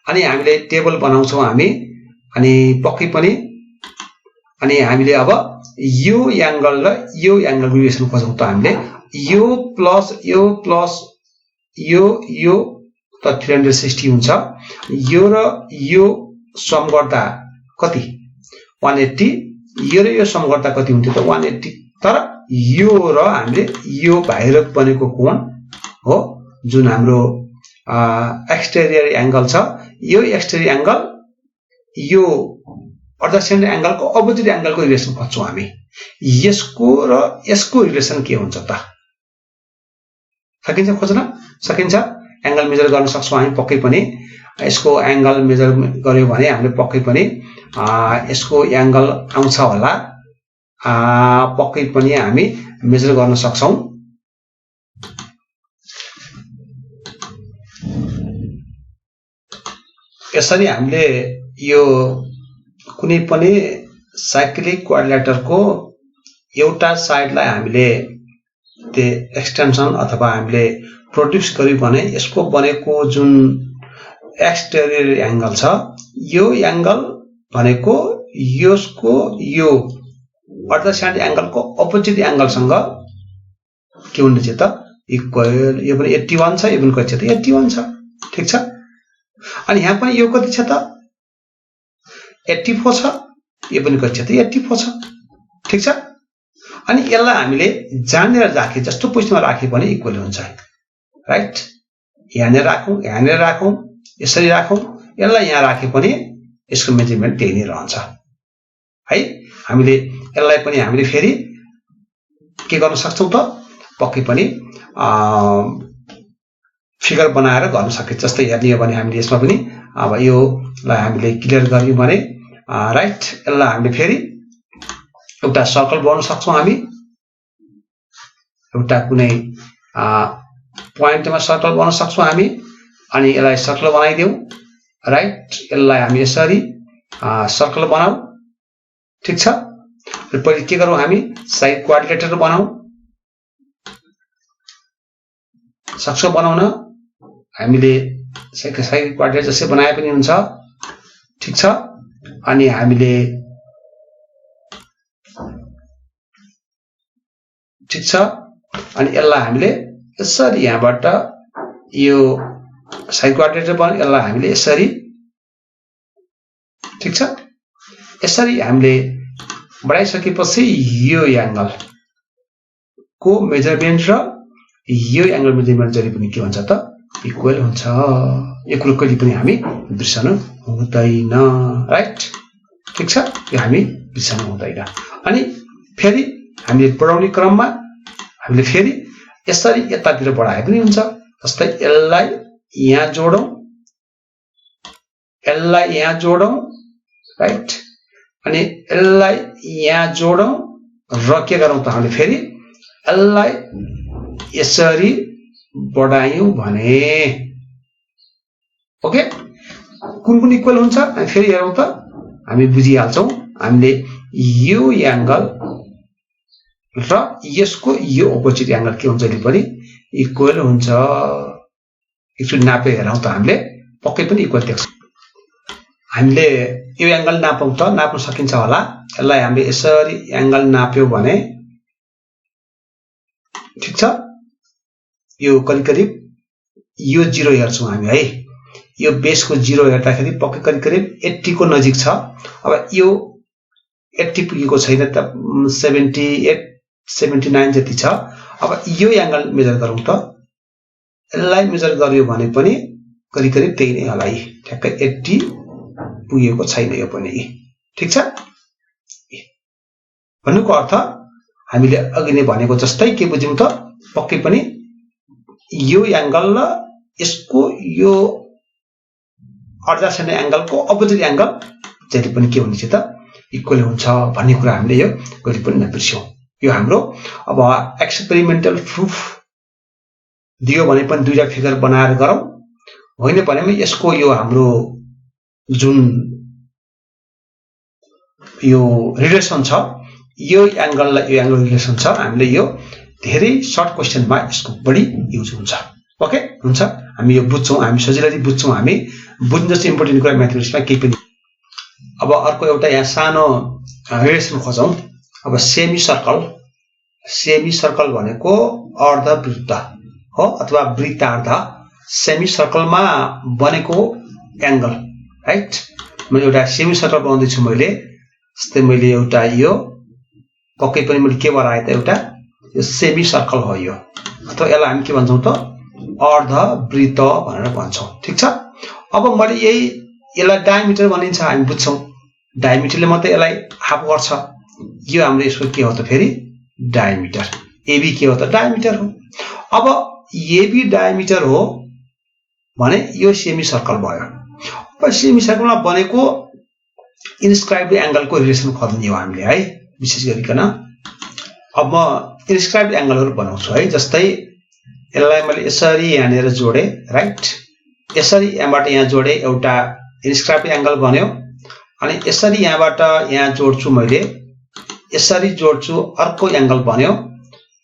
अनि हामीले टेबल बनाउँछौं हामी। अनि पक्कै पनि अनि हामीले अब यो एंगल र यो एंगलको रिलेसन खोजौं त हामीले यो प्लस यो त 360 हुन्छ। यो र यो सम गर्दा कति 180, यो र यो सम गर्दा कति हुन्थ्यो त 180। तर यो र हामीले यो बाहिर बनेको कोण हो जुन हाम्रो एक्सटेरियर एंगल छ, यो एक्सटेरियर एंगल यो अर्धसेन्टर एंगलको अपोजिट एंगलको रिलेसन खोज्छौं हामी। यसको र यसको रिलेसन के हुन्छ त? सकिन्छ खोज्न? सकिन्छ। एंगल मेजर गर्न सक्छौं हामी पक्कै पनि। यसको एंगल मेजर गर्यो भने हामीले पक्कै पनि यसको एंगल आउँछ होला। पक्कै पनि हामी मेजर गर्न सक्छौं। यसरी हामीले यो कुनै पनि साइक्लिक क्वाड्रिलेटरको एउटा साइडलाई हामीले त्यो एक्सटेन्सन अथवा हामीले प्रोड्युस गर्यो भने यसको बनेको जुन एक्सटेरियर एंगल छ, यो एंगल भनेको यसको यो अर्धसेन्टर एंगलको अपोजिट एंगलसँग के हुने छ त? इक्वल। यो पनि 81 छ, यो पनि कति छ त? 81 छ। ठीक छ। अनि यहाँ पनि यो कति छ त? 84 छ। यो पनि कति छ त? 84 छ। ठीक छ। अनि यसलाई हामीले जानेर राखे जस्तो पोजिसनमा राखे पनि इक्वल हुन्छ। राइट। यहाँनिर राखौं, यहाँनिर राखौं, यसरी राखौं, यसलाई यहाँ राखे पनि यसको मेजरमेन्ट त्यही नै रहन्छ है। हामीले यसलाई पनि हामीले फेरि के गर्न सक्छौं त? पक्कै पनि फिगर बनाएर गर्न सकिन्छ। जस्तै हेर्ने हो भने हामीले यसमा पनि अब योलाई हामीले क्लियर गर्यौं भने राइट, यसलाई हामीले फेरि एउटा सर्कल बनाउन सक्छौं हामी। एउटा कुनै पोइन्टमा सर्कल बनाउन सक्छौं हामी अनि यसलाई सर्कल बनाइदेऊ। राइट। यसलाई हामी यसरी सर्कल बनाऊ। ठीक छ। पहिले के गरौँ हामी? साइड क्वाड्रिलेटर बनाऊ। सक्छौं बनाउन? हामीले साइड क्वाड्रिलेटर जसै बनाए पनि हुन्छ। ठीक छ। अनि हामीले ठीक छ। अनि यसलाई हामीले यसरी यहाँबाट यो साइड क्वाड्रिलेटर बनाऊ। यसलाई हामीले यसरी ठीक छ। यसरी हामीले बढाइसकेपछि यो एंगल को मेजरमेन्ट र यो एंगल मेजरमेन्ट जहिले पनि के हुन्छ त? इक्वल हुन्छ। यो कुरो कहिले पनि हामी बिर्सनु हुँदैन। राइट। ठीक छ। यो हामी बिर्सनु हुँदैन। अनि फेरि हामीले बढाउने क्रममा हामीले फेरि यसरी यतातिर बढाए पनि हुन्छ। जस्तै यसलाई यहाँ जोडौं, यसलाई यहाँ जोडौं। राइट। अनि यसलाई यहाँ जोडौं र के गरौँ त? हामीले फेरि यसलाई यसरी बढायौं भने ओके कुन कुन इक्वल हुन्छ? अनि फेरि हेरौँ त हामी बुझिहाल्छौं। हामीले यो एंगल र यसको यो अपोजिट एंगल के हुन्छ? पनि इक्वल हुन्छ। एकचोटि नापेर हेरौँ त हामीले पक्कै पनि इक्वल देख्छौं। हामीले यो एंगल नापौं त? नाप्न सकिन्छ होला। यसलाई हामीले यसरी एंगल नाप्यौं भने ठीक छ। यो करिब यो 0 हेर्छौं हामी है। यो बेसको 0 हेर्दाखेरि पक्कै करिब 80 को नजिक छ। अब यो 80 पुगेको छैन त, 78 79 जति छ। अब यो एंगल मेजर गरौँ त? यसलाई मेजर गर्यो भने पनि करिब त्यही नै होला। ठ्याक्कै 80 पुगेको छैन यो पनि। ठीक छ। भन्नुको अर्थ हामीले अघि नै भनेको जस्तै के बुझ्यौं त? पक्कै पनि यो एंगल र यसको यो adjacent एंगलको अपोजिट एंगल जहिले पनि के हुनेछ त इक्वल हुन्छ भन्ने कुरा हामीले यो कहिले पनि नबिर्सौं। यो हाम्रो अब एक्सपेरिमेन्टल प्रुफ दियो भने पनि दुईटा फिगर बनाएर गरौँ, होइन भने यसको यो हाम्रो जुन यो रिलेसन छ यो एंगललाई यो एंगल रिलेसन छ हामीले यो धेरै सर्ट क्वेशनमा यसको बढी युज हुन्छ। ओके हुन्छ, हामी यो बुझ्छौं, हामी सजिलै बुझ्छौं, हामी बुझ्न जस्तो इम्पोर्टेन्ट कुरा म्याथमेटिक्समा केही पनि। अब अर्को एउटा यहाँ सानो रिलेसन खोजौं। अब सेमी सर्कल भनेको अर्धवृत्त हो अथवा वृत्तार्ध। सेमी सर्कलमा बनेको एंगल, राइट? म एउटा सेमी सर्कल बनाउँदै छु मैले, जस्तै मैले एउटा यो पक्कै पनि मैले के बनाए त एउटा यो सेमी सर्कल हो यो, अथवा यसलाई हामी के भन्छौं त अर्धवृत्त भनेर भन्छौं। ठीक छ? अब मैले यसलाई डायमिटर भनिन्छ, हामी बुझ्छौं। डायमिटरले मात्रै यसलाई हाफ गर्छ। यो हाम्रो यसको के हो त फेरि डायमिटर। एबी के हो त डायमिटर हो। अब एबी डायमिटर हो भने यो सेमी सर्कल भयो। अब सेमी सर्कलमा बनेको इन्स्क्राइब्ड एंगलको रिलेसन खोज्ने हो हामीले है, विशेष गरिकन। अब म इन्स्क्राइब्ड एंगलहरु बनाउँछु है, जस्तै यसलाई मैले यसरी यहाँनिर जोडे, राइट? यसरी यहाँबाट यहाँ जोडे एउटा इन्स्क्राइब्ड एंगल बन्यो। अनि यसरी यहाँबाट यहाँ जोड्छु मैले, यसरी जोड्छु अर्को एंगल बन्यो।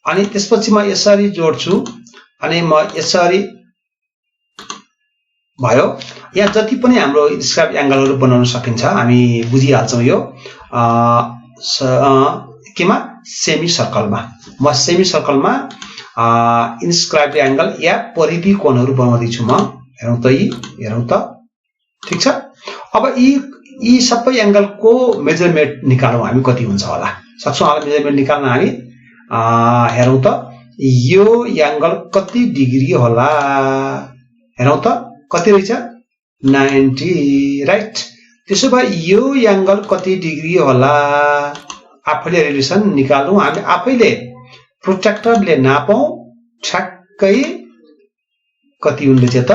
अनि त्यसपछि म यसरी जोड्छु अनि म यसरी भयो। यहाँ जति पनि हाम्रो इन्स्क्राइब्ड एंगलहरु बनाउन सकिन्छ हामी बुझिहाल्छौं यो केमा सेमी सर्कलमा। म सेमी सर्कलमा इन्स्क्राइब्ड एंगल या परिधि कोणहरु बनाउँदै छु म। हेरौं त ठीक छ। अब यी सबै एंगलको मेजरमेन्ट निकालौं हामी, कति हुन्छ होला सक्छौं होला मेजरमेन्ट निकाल्न हामी। हेरौं त यो एंगल कति डिग्री होला, हेरौं त कति रहेछ 90, राइट? त्यसो भए यो एंगल कति डिग्री होला आफैले रिलेसन निकालौं हामी, आफैले प्रोट्र्याक्टरले नापौं ठ्याक्कै कति हुँदैछ त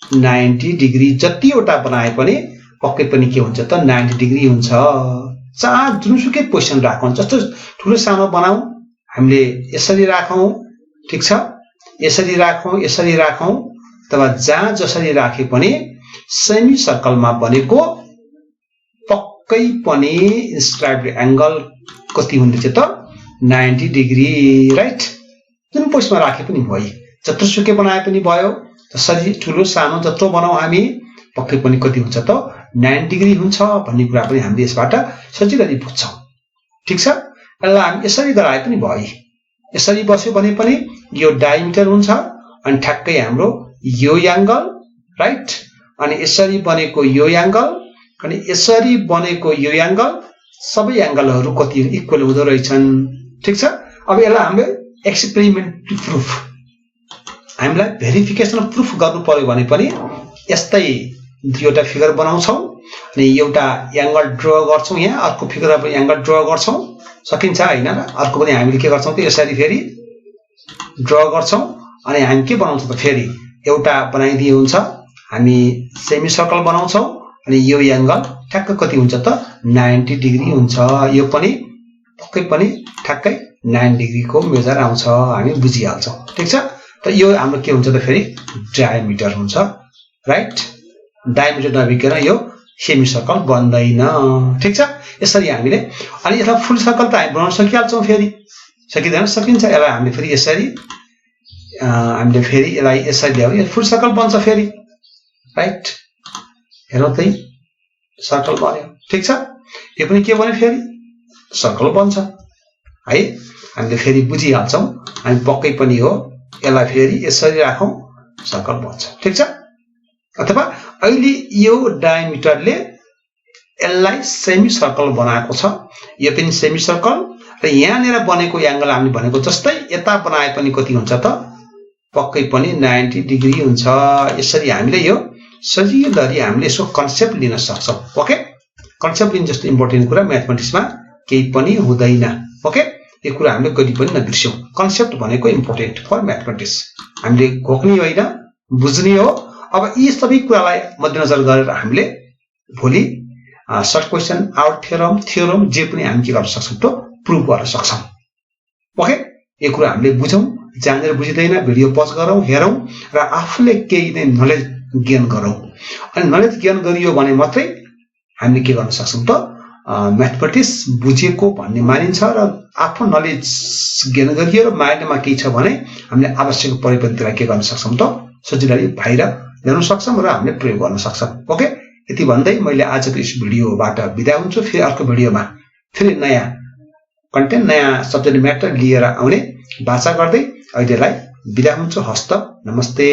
90 डिग्री। जतिवटा बनाए पनि पक्कै पनि के हुन्छ त 90 डिग्री हुन्छ। जहाँ जुनसुकै पोजिसन राखौं, जस्तो ठुलो सानो बनाऊ हामीले यसरी राखौं, ठीक छ? यसरी राखौं अथवा जहाँ जसरी राखे पनि सेमी सर्कलमा बनेको पक्कै पनि इन्स्क्राइब्ड एंगल कति हुँदैछ त 90 डिग्री, राइट? जुन पोजिसनमा राखे पनि भयो, जत्रोसुकै बनाए पनि भयो, जसरी ठुलो सानो जत्रो बनाऊ हामी पक्कै पनि कति हुन्छ त 90 डिग्री हुन्छ भन्ने कुरा पनि हामीले यसबाट सजिलै बुझ्छौं। ठीक छ? यसलाई हामी यसरी गराए पनि भयो, यसरी बस्यो भने पनि यो डायमिटर हुन्छ अनि ठ्याक्कै हाम्रो यो एंगल, राइट? अनि यसरी बनेको यो एंगल अनि यसरी बनेको यो एंगल, सबै एंगलहरु कति इक्वल हुँदो रहेछन्। ठीक छ? अब यसलाई हामीले एक्सपेरिमेन्टल प्रुफ, हामीलाई भेरिफिकेसन प्रुफ गर्नु पर्यो भने पनि यस्तै दुईवटा फिगर बनाउँछौं अनि एउटा एंगल ड्रा गर्छौं, यहाँ अर्को फिगरमा पनि एंगल ड्रा गर्छौं, सकिन्छ हैन र? अर्को पनि हामीले के गर्छौं त यसरी फेरि ड्रा गर्छौं अनि हामी के बनाउँछौं त फेरि एउटा बनाइदिए हुन्छ। हामी सेमी सर्कल बनाउँछौं अनि यो एंगल ठ्याक्क कति हुन्छ त 90 डिग्री हुन्छ। यो पनि पक्कै पनि ठ्याक्कै 90 डिग्री को मेजर आउँछ, हामी बुझिहाल्छौं। ठीक छ? त यो हाम्रो के हुन्छ त फेरि डायमिटर हुन्छ, राइट? डायमिटर नभइकन यो सेमी सर्कल बन्दैन। ठीक छ? यसरी हामीले अनि यसलाई फुल सर्कल त हामी बनाउन सकिहाल्छौं, फेरि सकिदैन? सकिन्छ। यसलाई हामीले फेरि यसरी हामीले फेरि यसलाई यसरी ल्याऊ, यो फुल सर्कल बन्छ फेरि, राइट? हेरौं त सर्कल बन्यो। ठीक छ? यो पनि के बन्यो फेरि सर्कल बन्छ है। हामीले फेरि बुझिहाल्छौं, हामी पक्कै पनि हो यसलाई फेरि यसरी राखौं सर्कल बन्छ। ठीक छ? अथवा अहिले यो डायमिटरले यसलाई सेमी सर्कल बनाएको छ, यो पनि सेमी सर्कल र यहाँनिर बनेको एंगल हामीले भनेको जस्तै यता बनाए पनि कति हुन्छ त पक्कै पनि 90 डिग्री हुन्छ। यसरी हामीले यो सजिलै हामीले यसको कन्सेप्ट लिन सक्छौं। ओके, कन्सेप्ट लिन जस्तो इम्पोर्टेन्ट कुरा म्याथमेटिक्समा केही पनि हुँदैन। ओके, यो कुरा हामीले कहिले पनि नबिर्सौं। कन्सेप्ट भनेको इम्पोर्टेन्ट फर म्याथमेटिक्स, हामीले घोक्ने होइन, बुझ्ने हो अब यी सबै कुरालाई मध्यनजर गरेर हामीले भोलि सर्ट क्वेसन, आउट थ्योरम जे पनि हामी के गर्न सक्छौं त प्रुभ गर्न सक्छौं। ओके, यो कुरा हामीले बुझौं, जानेर बुझिदैन भिडियो पज गरौँ, हेरौं र आफूले केही नै नलेज गेन गरौँ। अनि नलेज गेन गरियो भने मात्रै हामीले के गर्न सक्छौं त म्याथमेटिक्स बुझेको भन्ने मानिन्छ र आफ्नो नलेज गेन गरियो र माइन्डमा केही छ भने हामीले आवश्यक परिपन्थीलाई के गर्न सक्छौं त सजिलै बाहिर ल्याउन सक्छौं र हामीले प्रयोग गर्न सक्छौं। ओके, यति भन्दै मैले आजको यस भिडियोबाट बिदा हुन्छु। फेरि अर्को भिडियोमा फेरि नयाँ कन्टेन्ट, नयाँ सब्जेक्ट म्याटर लिएर आउने बाचा गर्दै अहिलेलाई बिदा हुन्छु। हस्त, नमस्ते।